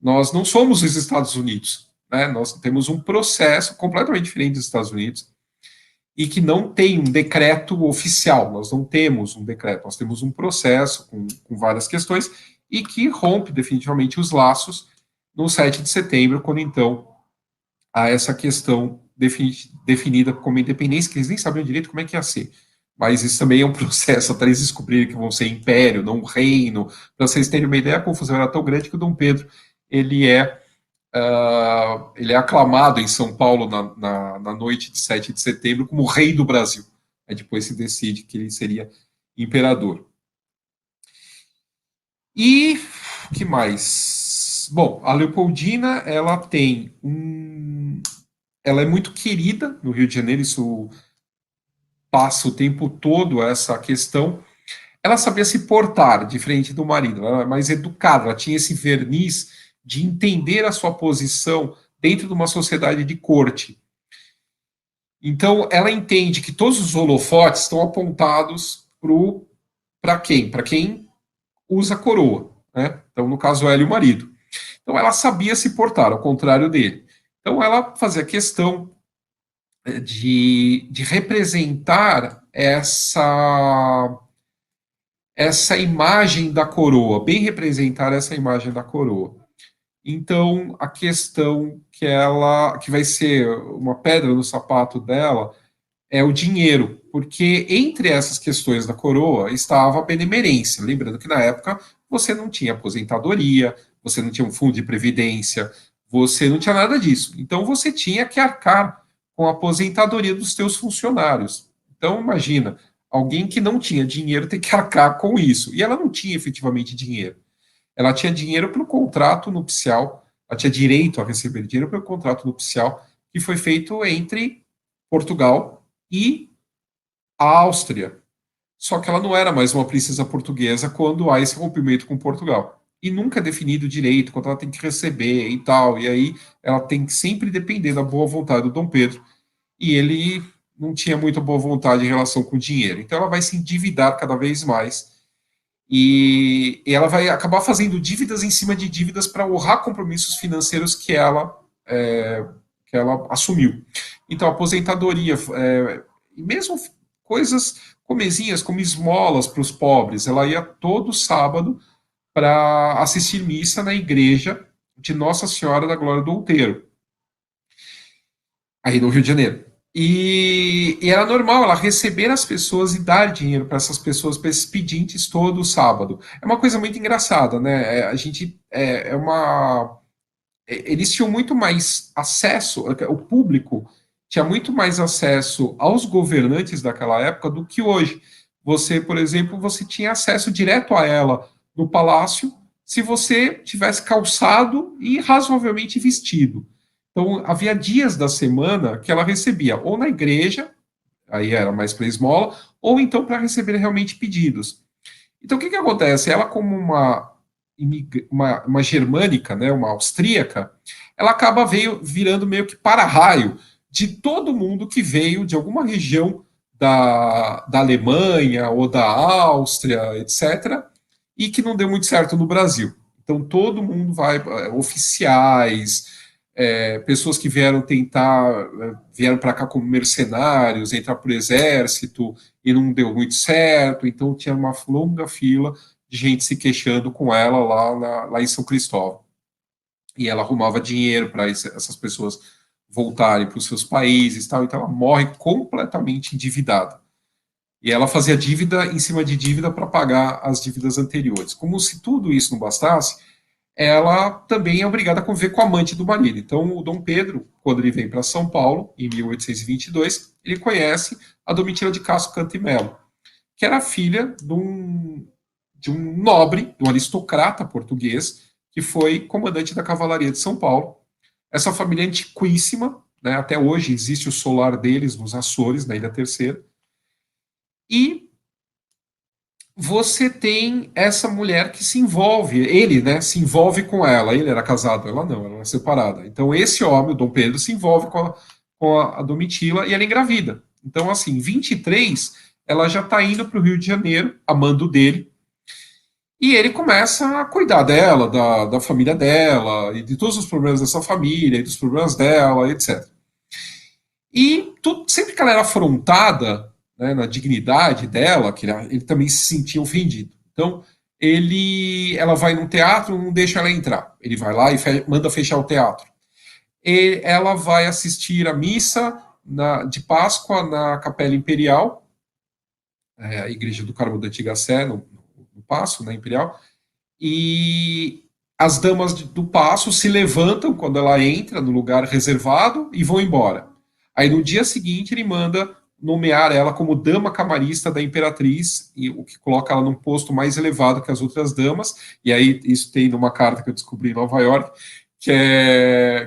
A: Nós não somos os Estados Unidos. Né? Nós temos um processo completamente diferente dos Estados Unidos e que não tem um decreto oficial. Nós não temos um decreto, nós temos um processo com várias questões e que rompe definitivamente os laços no 7 de setembro, quando então há essa questão definida como independência, que eles nem sabiam direito como é que ia ser. Mas isso também é um processo até eles descobrirem que vão ser império, não reino. Para vocês terem uma ideia, a confusão era tão grande que o Dom Pedro ele é aclamado em São Paulo na noite de 7 de setembro como rei do Brasil. Aí depois se decide que ele seria imperador. E o que mais? Bom, a Leopoldina, ela é muito querida no Rio de Janeiro, isso passa o tempo todo essa questão. Ela sabia se portar diferente do marido, ela era mais educada, ela tinha esse verniz de entender a sua posição dentro de uma sociedade de corte. Então, ela entende que todos os holofotes estão apontados para quem? Para quem usa a coroa. Né? Então, no caso, ela e o marido. Então, ela sabia se portar, ao contrário dele. Então, ela fazia questão de representar essa imagem da coroa, bem representar essa imagem da coroa. Então, a questão que vai ser uma pedra no sapato dela é o dinheiro, porque entre essas questões da coroa estava a benemerência. Lembrando que na época você não tinha aposentadoria, você não tinha um fundo de previdência, você não tinha nada disso. Então você tinha que arcar com a aposentadoria dos seus funcionários. Então imagina, alguém que não tinha dinheiro tem que arcar com isso. E ela não tinha efetivamente dinheiro. Ela tinha dinheiro pelo contrato nupcial, ela tinha direito a receber dinheiro pelo contrato nupcial que foi feito entre Portugal e a Áustria. Só que ela não era mais uma princesa portuguesa quando há esse rompimento com Portugal. E nunca é definido direito quanto ela tem que receber e tal. E aí ela tem que sempre depender da boa vontade do Dom Pedro. E ele não tinha muita boa vontade em relação com o dinheiro. Então ela vai se endividar cada vez mais. E ela vai acabar fazendo dívidas em cima de dívidas para honrar compromissos financeiros que ela assumiu. Então, aposentadoria, e mesmo coisas comezinhas, como esmolas para os pobres, ela ia todo sábado para assistir missa na igreja de Nossa Senhora da Glória do Outeiro, aí no Rio de Janeiro. E era normal ela receber as pessoas e dar dinheiro para essas pessoas, para esses pedintes todo sábado. É uma coisa muito engraçada, né? A gente eles tinham muito mais acesso, o público tinha muito mais acesso aos governantes daquela época do que hoje. Você, por exemplo, você tinha acesso direto a ela no palácio se você tivesse calçado e razoavelmente vestido. Então, havia dias da semana que ela recebia ou na igreja, aí era mais para esmola, ou então para receber realmente pedidos. Então, o que acontece? Ela, como uma germânica, né, uma austríaca, ela acaba virando meio que para-raio de todo mundo que veio de alguma região da Alemanha ou da Áustria, etc., e que não deu muito certo no Brasil. Então, todo mundo vai, oficiais, pessoas que vieram para cá como mercenários, entrar para o exército e não deu muito certo, então tinha uma longa fila de gente se queixando com ela lá em São Cristóvão. E ela arrumava dinheiro para essas pessoas voltarem para os seus países, tal, então ela morre completamente endividada. E ela fazia dívida em cima de dívida para pagar as dívidas anteriores. Como se tudo isso não bastasse, ela também é obrigada a conviver com a amante do marido. Então, o Dom Pedro, quando ele vem para São Paulo, em 1822, ele conhece a Domitila de Castro Canto e Melo, que era filha de um nobre, de um aristocrata português, que foi comandante da Cavalaria de São Paulo. Essa família é antiquíssima, né? Até hoje existe o solar deles nos Açores, na Ilha Terceira. E você tem essa mulher que se envolve, ele, né, se envolve com ela. Ele era casado, ela não, ela era separada. Então esse homem, o Dom Pedro, se envolve com a Domitila e ela engravida. Então, assim, em 23, ela já está indo para o Rio de Janeiro, amando dele, e ele começa a cuidar dela, da família dela, e de todos os problemas dessa família, e dos problemas dela, etc. E sempre que ela era afrontada, né, na dignidade dela, que ele também se sentia ofendido. Então, ela vai num teatro, não deixa ela entrar. Ele vai lá e manda fechar o teatro. Ela vai assistir a missa de Páscoa na Capela Imperial, a Igreja do Carmo da Antiga Sé, no Paço, na Imperial, e as damas do Paço se levantam quando ela entra no lugar reservado e vão embora. Aí no dia seguinte ele manda nomear ela como dama camarista da Imperatriz, e o que coloca ela num posto mais elevado que as outras damas, e aí isso tem numa carta que eu descobri em Nova York, que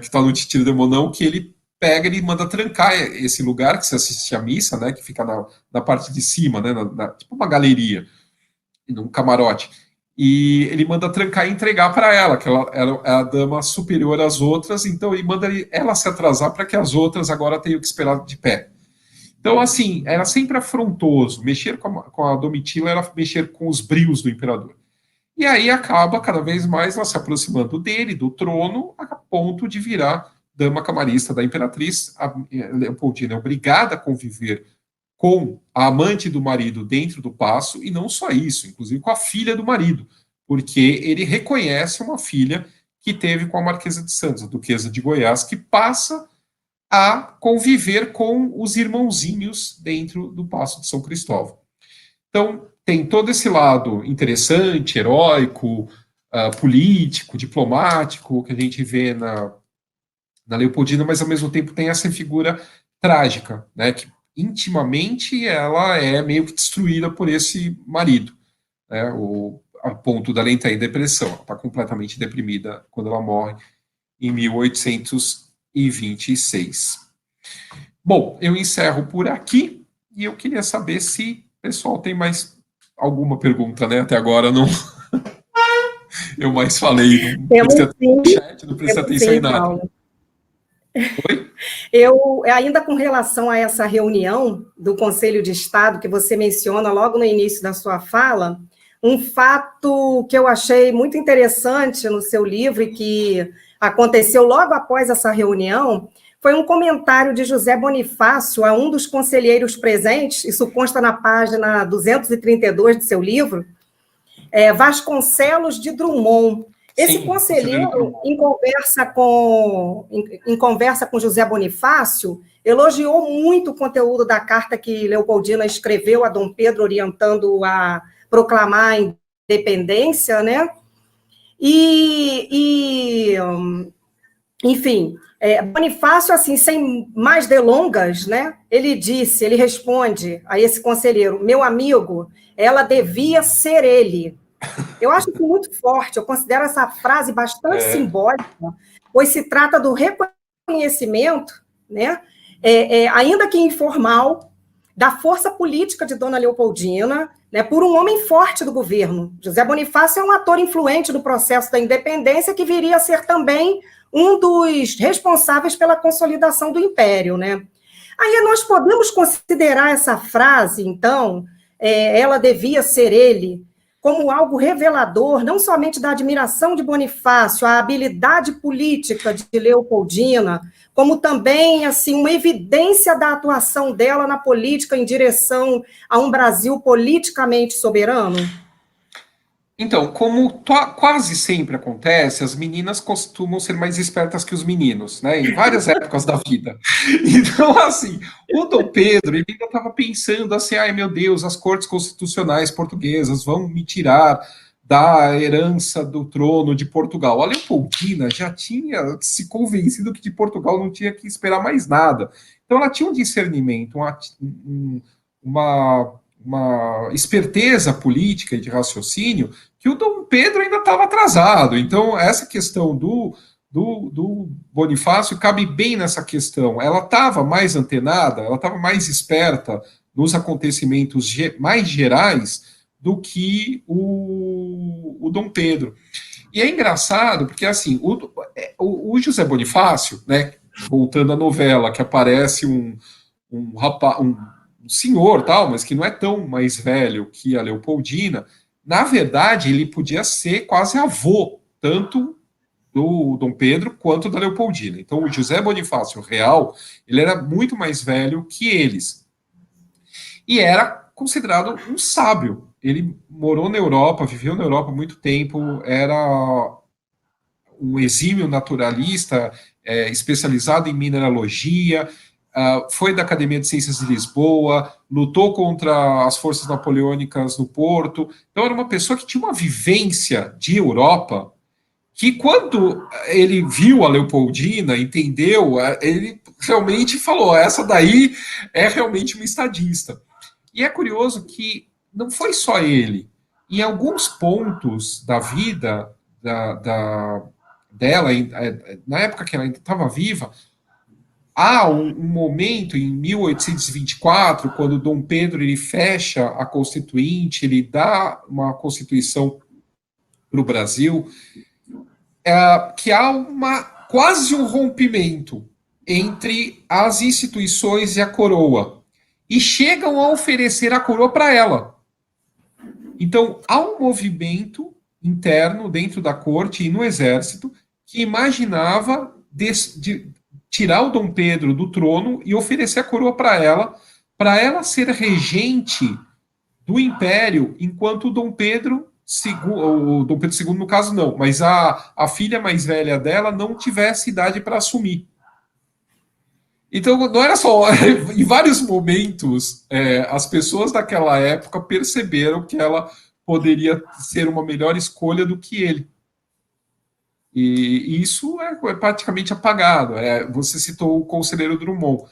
A: está no Titira de Monão, que ele pega e manda trancar esse lugar que se assiste à missa, né, que fica na parte de cima, né, tipo uma galeria, num camarote. E ele manda trancar e entregar para ela, que ela é a dama superior às outras, então ele manda ela se atrasar para que as outras agora tenham que esperar de pé. Então, assim, era sempre afrontoso. Mexer com a Domitila era mexer com os brios do imperador. E aí acaba, cada vez mais, ela se aproximando dele, do trono, a ponto de virar dama camarista da Imperatriz. A Leopoldina é obrigada a conviver com a amante do marido dentro do paço, e não só isso, inclusive com a filha do marido, porque ele reconhece uma filha que teve com a Marquesa de Santos, a Duquesa de Goiás, que passa a conviver com os irmãozinhos dentro do Paço de São Cristóvão. Então, tem todo esse lado interessante, heróico, político, diplomático, que a gente vê na Leopoldina, mas ao mesmo tempo tem essa figura trágica, né, que intimamente ela é meio que destruída por esse marido, né, a ponto dela entrar em depressão. Ela está completamente deprimida quando ela morre em 1826. Bom, eu encerro por aqui e eu queria saber se o pessoal tem mais alguma pergunta, né? Até agora não eu mais falei, não prestei atenção no chat, não prestei atenção em nada.
B: Paulo. Oi? Eu, ainda com relação a essa reunião do Conselho de Estado, que você menciona logo no início da sua fala, um fato que eu achei muito interessante no seu livro e que aconteceu logo após essa reunião, foi um comentário de José Bonifácio a um dos conselheiros presentes, isso consta na página 232 de seu livro, Vasconcelos de Drummond. Esse conselheiro, em conversa com José Bonifácio, elogiou muito o conteúdo da carta que Leopoldina escreveu a Dom Pedro, orientando a proclamar a independência, né? Enfim, Bonifácio, assim, sem mais delongas, né? Ele responde a esse conselheiro: meu amigo, ela devia ser ele. Eu acho isso muito forte, eu considero essa frase bastante simbólica, pois se trata do reconhecimento, né, ainda que informal, da força política de Dona Leopoldina, né, por um homem forte do governo. José Bonifácio é um ator influente do processo da independência, que viria a ser também um dos responsáveis pela consolidação do Império, né? Aí nós podemos considerar essa frase, então, ela devia ser ele, como algo revelador, não somente da admiração de Bonifácio, a habilidade política de Leopoldina, como também assim, uma evidência da atuação dela na política em direção a um Brasil politicamente soberano?
A: Então, como quase sempre acontece, as meninas costumam ser mais espertas que os meninos, né? Em várias épocas da vida. Então, assim, o Dom Pedro, ele ainda estava pensando assim, ai meu Deus, as cortes constitucionais portuguesas vão me tirar da herança do trono de Portugal. A Leopoldina já tinha se convencido que de Portugal não tinha que esperar mais nada. Então ela tinha um discernimento, uma esperteza política e de raciocínio que o Dom Pedro ainda estava atrasado. Então essa questão do Bonifácio cabe bem nessa questão. Ela estava mais antenada, ela estava mais esperta nos acontecimentos mais gerais do que o Dom Pedro. E é engraçado, porque assim, o José Bonifácio, né, voltando à novela, que aparece um rapaz, um senhor, tal, mas que não é tão mais velho que a Leopoldina, na verdade, ele podia ser quase avô, tanto do Dom Pedro quanto da Leopoldina. Então, o José Bonifácio Real, ele era muito mais velho que eles. E era considerado um sábio. Ele morou na Europa, viveu na Europa há muito tempo, era um exímio naturalista, especializado em mineralogia, foi da Academia de Ciências de Lisboa, lutou contra as forças napoleônicas no Porto. Então, era uma pessoa que tinha uma vivência de Europa que, quando ele viu a Leopoldina, entendeu, ele realmente falou: essa daí é realmente uma estadista. E é curioso que não foi só ele. Em alguns pontos da vida dela, na época que ela ainda estava viva, há um momento em 1824, quando Dom Pedro ele fecha a Constituinte, ele dá uma Constituição para o Brasil, que há quase um rompimento entre as instituições e a coroa. E chegam a oferecer a coroa para ela. Então, há um movimento interno dentro da corte e no exército que imaginava de tirar o Dom Pedro do trono e oferecer a coroa para ela ser regente do império, enquanto o Dom Pedro o Dom Pedro II, no caso, não, mas a filha mais velha dela não tivesse idade para assumir. Então, não era só. Em vários momentos, as pessoas daquela época perceberam que ela poderia ser uma melhor escolha do que ele. E isso é praticamente apagado. Você citou o conselheiro Drummond.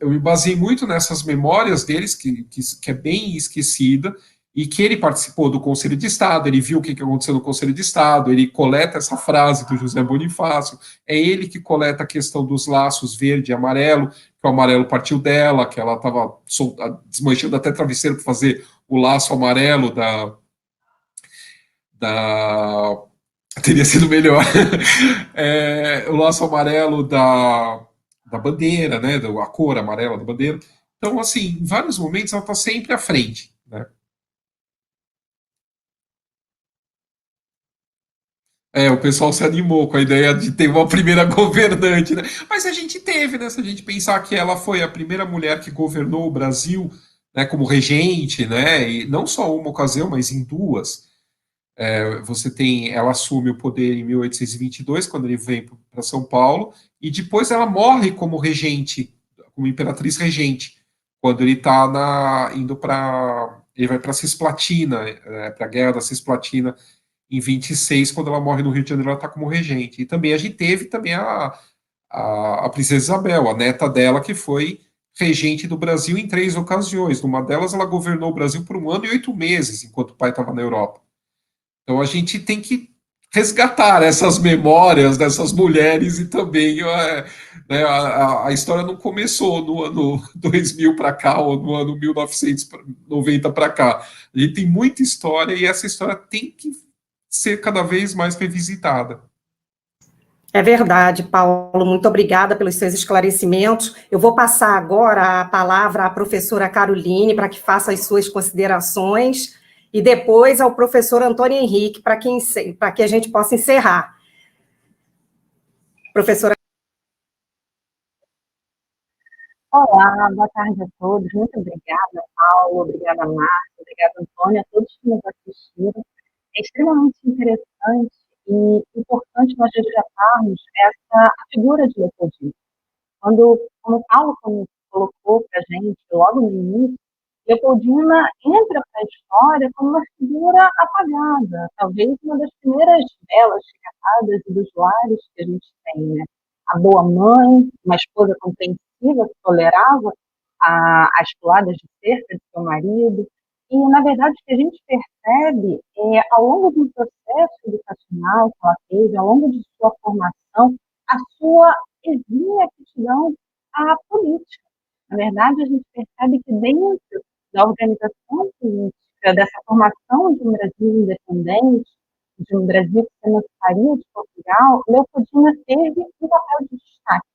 A: Eu me baseei muito nessas memórias deles, que é bem esquecida, e que ele participou do Conselho de Estado, ele viu o que aconteceu no Conselho de Estado, ele coleta essa frase do José Bonifácio, é ele que coleta a questão dos laços verde e amarelo, que o amarelo partiu dela, que ela estava desmanchando até travesseiro para fazer o laço amarelo teria sido melhor. O laço amarelo da bandeira, né, a cor amarela da bandeira. Então, assim, em vários momentos ela está sempre à frente, né? O pessoal se animou com a ideia de ter uma primeira governante, né? Mas a gente teve, né? Se a gente pensar que ela foi a primeira mulher que governou o Brasil, né, como regente, né? E não só uma ocasião, mas em duas. Ela assume o poder em 1822, quando ele vem para São Paulo, e depois ela morre como regente, como imperatriz regente, quando ele está indo para. Ele vai para a Cisplatina, para a Guerra da Cisplatina, em 26, quando ela morre no Rio de Janeiro, ela está como regente. E também a gente teve também a Princesa Isabel, a neta dela, que foi regente do Brasil em 3 ocasiões. Numa delas, ela governou o Brasil por 1 ano e 8 meses, enquanto o pai estava na Europa. Então a gente tem que resgatar essas memórias dessas mulheres e também né, a história não começou no ano 2000 para cá ou no ano 1990 para cá. A gente tem muita história e essa história tem que ser cada vez mais revisitada.
B: É verdade, Paulo. Muito obrigada pelos seus esclarecimentos. Eu vou passar agora a palavra à professora Caroline para que faça as suas considerações e depois ao professor Antônio Henrique para que a gente possa encerrar. Professora.
C: Olá, boa tarde a todos. Muito obrigada, Paulo, obrigada, Márcia, obrigada, Antônio, a todos que nos assistiram. É extremamente interessante e importante nós resgatarmos a figura de Leopoldina. Como o Paulo colocou para a gente logo no início, Leopoldina entra para a história como uma figura apagada, talvez uma das primeiras belas carradas e dos lares que a gente tem, né? A boa mãe, uma esposa compreensiva que tolerava as puladas de cerca de seu marido. E, na verdade, o que a gente percebe ao longo do processo educacional que ela teve, ao longo de sua formação, a sua exímia aptidão à política. Na verdade, a gente percebe que dentro da organização política, dessa formação de um Brasil independente, de um Brasil que se emanciparia de Portugal, Leopoldina teve um papel de destaque.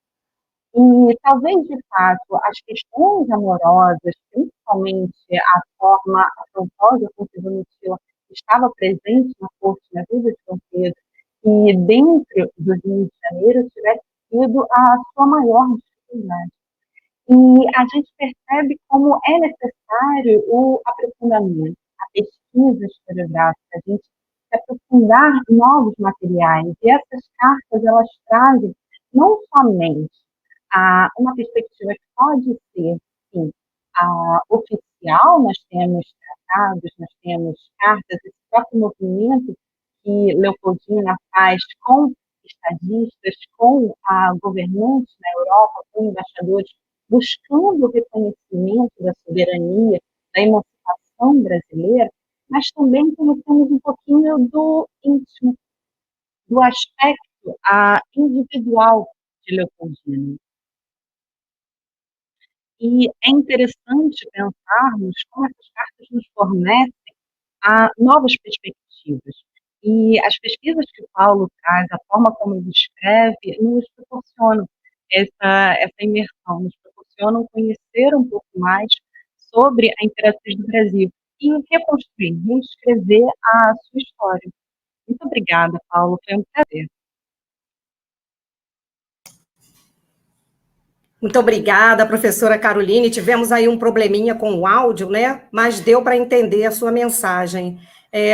C: E talvez, de fato, as questões amorosas, principalmente a forma afrontosa com que Domitila estava presente na corte, na vida de Dom Pedro, e dentro do Rio de Janeiro, tivesse sido a sua maior dificuldade. E a gente percebe como é necessário o aprofundamento, a pesquisa historiográfica, a gente se aprofundar em novos materiais. E essas cartas, elas trazem não somente uma perspectiva que pode ser, sim, oficial, nós temos tratados, nós temos cartas, esse próprio movimento que Leopoldina faz com estadistas, com governantes na Europa, com embaixadores, buscando o reconhecimento da soberania, da emancipação brasileira, mas também conhecemos um pouquinho do íntimo, do aspecto individual de Leopoldina. E é interessante pensarmos como essas cartas nos fornecem novas perspectivas. E as pesquisas que o Paulo traz, a forma como ele escreve, nos proporcionam essa imersão, nos proporcionam conhecer um pouco mais sobre a Imperatriz do Brasil e reconstruir, reescrever a sua história. Muito obrigada, Paulo, foi um prazer.
B: Muito obrigada, professora Caroline. Tivemos aí um probleminha com o áudio, né? Mas deu para entender a sua mensagem.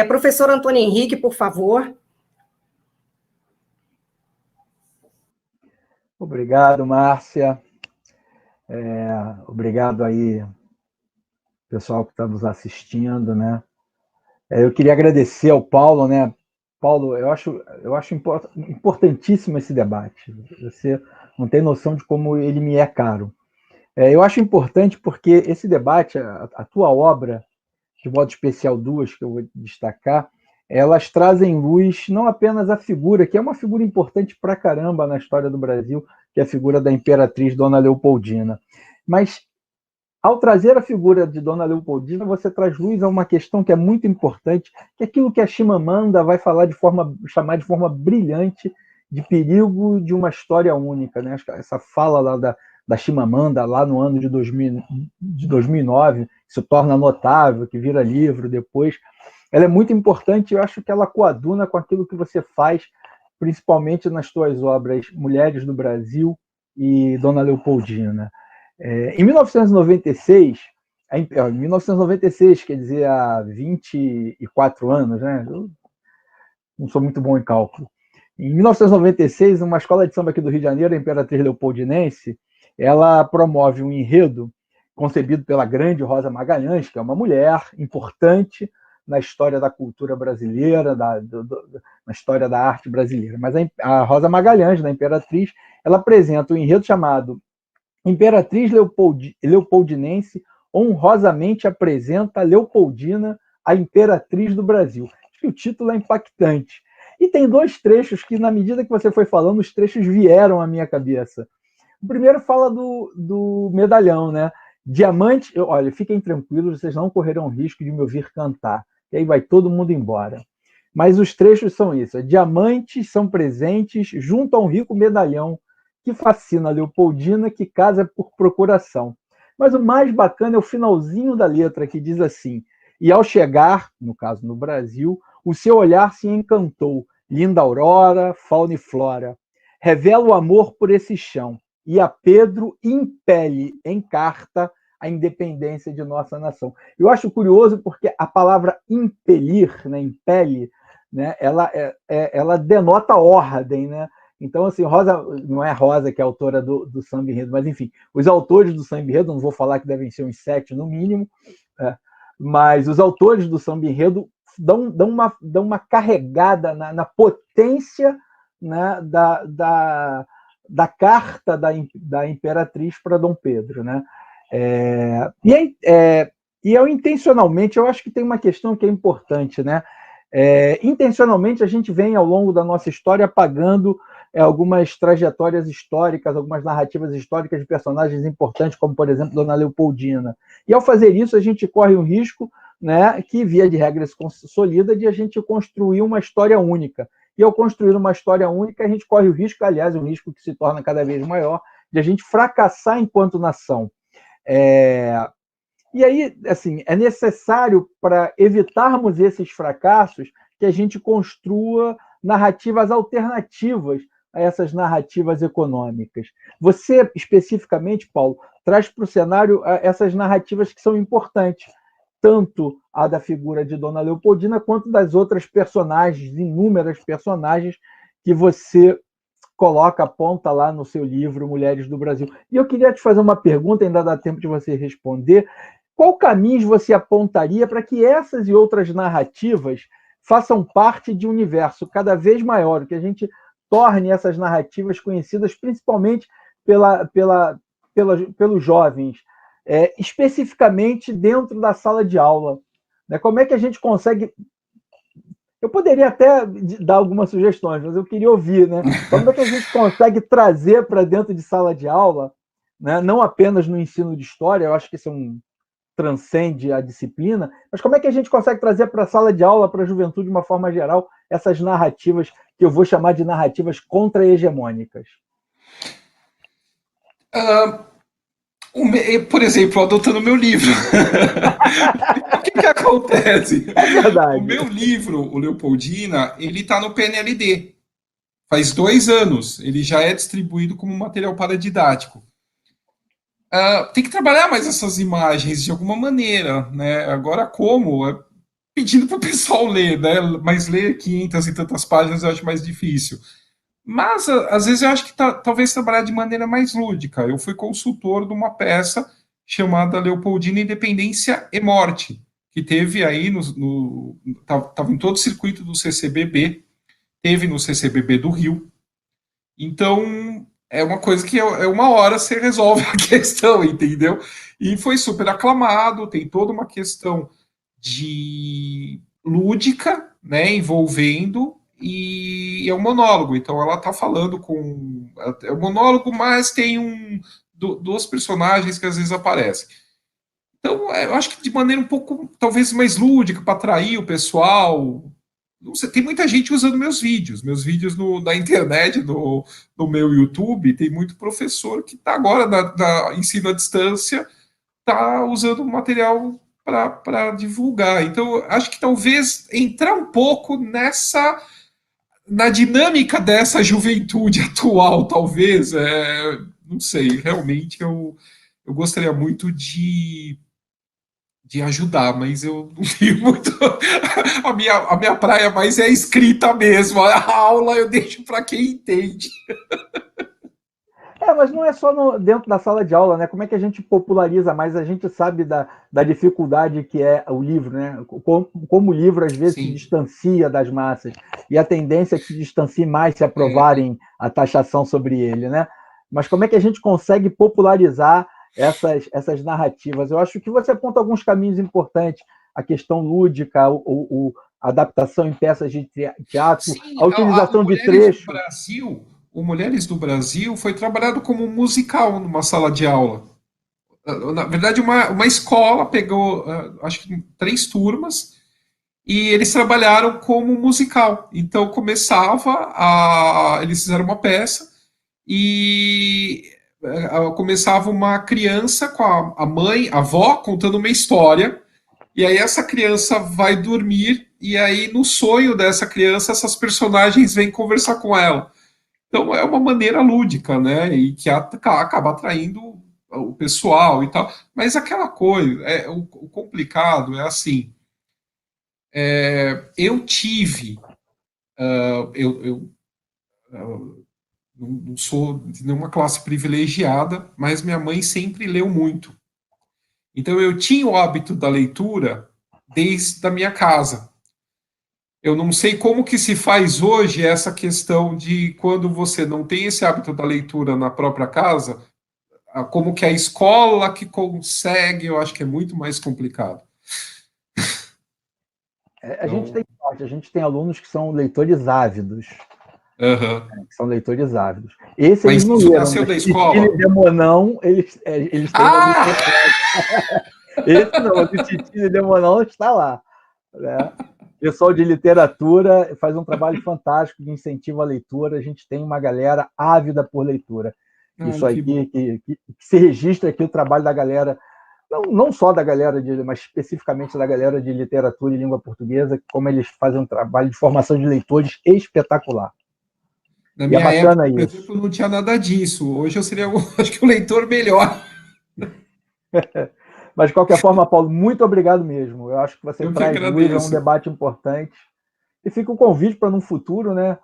B: Professor Antônio Henrique, por favor.
D: Obrigado, Márcia. Obrigado aí, pessoal que está nos assistindo, né? Eu queria agradecer ao Paulo, né? Paulo, eu acho importantíssimo esse debate. Você não tem noção de como ele me é caro. Eu acho importante porque esse debate, a tua obra, de modo especial duas que eu vou destacar, elas trazem luz não apenas a figura, que é uma figura importante pra caramba na história do Brasil, que é a figura da Imperatriz Dona Leopoldina, mas ao trazer a figura de Dona Leopoldina, você traz luz a uma questão que é muito importante, que é aquilo que a Chimamanda vai chamar de forma brilhante de perigo de uma história única, né? Essa fala lá da Chimamanda, lá no ano de 2009, se torna notável, que vira livro depois, ela é muito importante. Eu acho que ela coaduna com aquilo que você faz, principalmente nas suas obras Mulheres do Brasil e Dona Leopoldina. Em 1996, quer dizer, há 24 anos, né? Eu não sou muito bom em cálculo. Em 1996, uma escola de samba aqui do Rio de Janeiro, a Imperatriz Leopoldinense, ela promove um enredo concebido pela grande Rosa Magalhães, que é uma mulher importante na história da cultura brasileira, na história da arte brasileira. Mas a Rosa Magalhães, da Imperatriz, ela apresenta um enredo chamado Imperatriz Leopoldinense honrosamente apresenta Leopoldina, a Imperatriz do Brasil. Acho que o título é impactante. E tem dois trechos que, na medida que você foi falando, os trechos vieram à minha cabeça. O primeiro fala do medalhão, né? Diamante, olha, fiquem tranquilos, vocês não correrão risco de me ouvir cantar, e aí vai todo mundo embora. Mas os trechos são isso: diamantes são presentes junto a um rico medalhão que fascina a Leopoldina, que casa por procuração. Mas o mais bacana é o finalzinho da letra, que diz assim: e ao chegar, no caso no Brasil, o seu olhar se encantou, linda aurora, fauna e flora, revela o amor por esse chão, e a Pedro impele em carta a independência de nossa nação. Eu acho curioso porque a palavra impelir, né, impele, né, ela denota ordem, né? Então, assim, Rosa, não é Rosa que é a autora do Samba Enredo, mas, enfim, os autores do Samba Enredo, não vou falar que devem ser uns 7 no mínimo, mas os autores do samba enredo dão uma carregada na potência, né, da carta da imperatriz para Dom Pedro, né? E eu intencionalmente, eu acho que tem uma questão que é importante, né? Intencionalmente a gente vem ao longo da nossa história apagando algumas trajetórias históricas, algumas narrativas históricas de personagens importantes, como por exemplo Dona Leopoldina. E ao fazer isso a gente corre um risco, né, que via de regra se consolida, de a gente construir uma história única. E ao construir uma história única a gente corre o risco, aliás, um risco que se torna cada vez maior, de a gente fracassar enquanto nação. E aí, assim, é necessário, para evitarmos esses fracassos, que a gente construa narrativas alternativas a essas narrativas econômicas. Você, especificamente, Paulo, traz para o cenário essas narrativas que são importantes, tanto a da figura de Dona Leopoldina, quanto das outras personagens, inúmeras personagens que você coloca, aponta lá no seu livro Mulheres do Brasil. E eu queria te fazer uma pergunta, ainda dá tempo de você responder. Qual caminho você apontaria para que essas e outras narrativas façam parte de um universo cada vez maior, que a gente torne essas narrativas conhecidas principalmente pelos jovens, especificamente dentro da sala de aula? Né? Como é que a gente consegue... Eu poderia até dar algumas sugestões, mas eu queria ouvir, né? Como é que a gente consegue trazer para dentro de sala de aula, né? Não apenas no ensino de história, eu acho que isso transcende a disciplina, mas como é que a gente consegue trazer para a sala de aula, para a juventude de uma forma geral, essas narrativas que eu vou chamar de narrativas contra-hegemônicas?
A: Por exemplo, adotando o meu livro. O que acontece?
D: É verdade.
A: O meu livro, o Leopoldina, ele está no PNLD. Faz 2 anos. Ele já é distribuído como material paradidático. Tem que trabalhar mais essas imagens de alguma maneira, né? Agora como? Pedindo para o pessoal ler, né? Mas ler 500 e tantas páginas eu acho mais difícil. Mas, às vezes, eu acho que talvez trabalhar de maneira mais lúdica. Eu fui consultor de uma peça chamada Leopoldina, Independência e Morte, que teve aí, estava em todo o circuito do CCBB, teve no CCBB do Rio. Então, é uma coisa que é uma hora você resolve a questão, entendeu? E foi super aclamado, tem toda uma questão de lúdica, né, envolvendo, e é um monólogo, então ela tá falando com... É um monólogo, mas tem duas personagens que às vezes aparecem. Então, eu acho que de maneira um pouco, talvez, mais lúdica, para atrair o pessoal. Não sei, tem muita gente usando meus vídeos na internet, no meu YouTube, tem muito professor que está agora na ensino à distância, está usando o material para divulgar. Então, acho que talvez entrar um pouco na dinâmica dessa juventude atual, talvez, não sei, realmente eu gostaria muito de ajudar, mas eu não tenho muito. A minha praia mais é a escrita mesmo. A aula eu deixo para quem entende.
D: Mas não é só dentro da sala de aula, né? Como é que a gente populariza mais? A gente sabe da dificuldade que é o livro, né? Como o livro às vezes se
A: Sim.
D: distancia das massas e a tendência é que se distancie mais se aprovarem a taxação sobre ele, né? Mas como é que a gente consegue popularizar essas narrativas? Eu acho que você aponta alguns caminhos importantes, a questão lúdica, a adaptação em peças de teatro,
A: Sim,
D: a utilização de trechos.
A: O Mulheres do Brasil foi trabalhado como musical numa sala de aula. Na verdade, uma escola pegou, acho que 3 turmas, e eles trabalharam como musical. Então eles fizeram uma peça e começava uma criança com a mãe, a avó, contando uma história. E aí essa criança vai dormir e aí no sonho dessa criança essas personagens vêm conversar com ela. Então é uma maneira lúdica, né? E que acaba atraindo o pessoal e tal. Mas aquela coisa, o complicado é assim. Eu tive, eu não sou de nenhuma classe privilegiada, mas minha mãe sempre leu muito. Então, eu tinha o hábito da leitura desde a minha casa. Eu não sei como que se faz hoje essa questão de quando você não tem esse hábito da leitura na própria casa, como que a escola que consegue, eu acho que é muito mais complicado.
D: A gente tem sorte, a gente tem alunos que são leitores ávidos.
A: Uhum.
D: Que são leitores ávidos. Esse
A: Mas
D: eles não
A: isso
D: leram,
A: nasceu
D: mas
A: da escola?
D: Titila e Demonão, eles têm Esse não, mas o Titila e Demonão está lá. Né? O pessoal de literatura faz um trabalho fantástico de incentivo à leitura. A gente tem uma galera ávida por leitura. Isso aqui, que se registra aqui o trabalho da galera, não só da galera, mas especificamente da galera de literatura e língua portuguesa, como eles fazem um trabalho de formação de leitores espetacular.
A: Na minha época, por exemplo, não tinha nada disso. Hoje eu seria, acho que, o leitor melhor.
D: Mas, de qualquer forma, Paulo, muito obrigado mesmo. Eu acho que você traz luz a um debate importante. E fica o convite para, num futuro, né,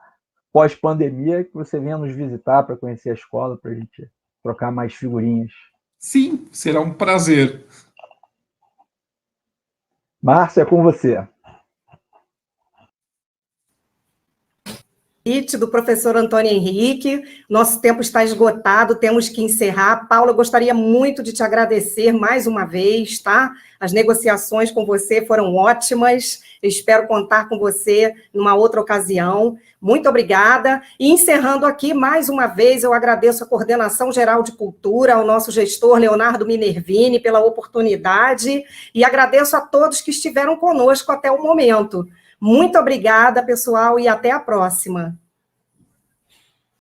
D: pós-pandemia, que você venha nos visitar para conhecer a escola, para a gente trocar mais figurinhas.
A: Sim, será um prazer.
D: Márcia, é com você.
B: Do professor Antônio Henrique, nosso tempo está esgotado, temos que encerrar. Paula, eu gostaria muito de te agradecer mais uma vez, tá? As negociações com você foram ótimas, eu espero contar com você numa outra ocasião. Muito obrigada. E encerrando aqui, mais uma vez, eu agradeço a Coordenação Geral de Cultura, ao nosso gestor Leonardo Minervini pela oportunidade, e agradeço a todos que estiveram conosco até o momento. Muito obrigada, pessoal, e até a próxima.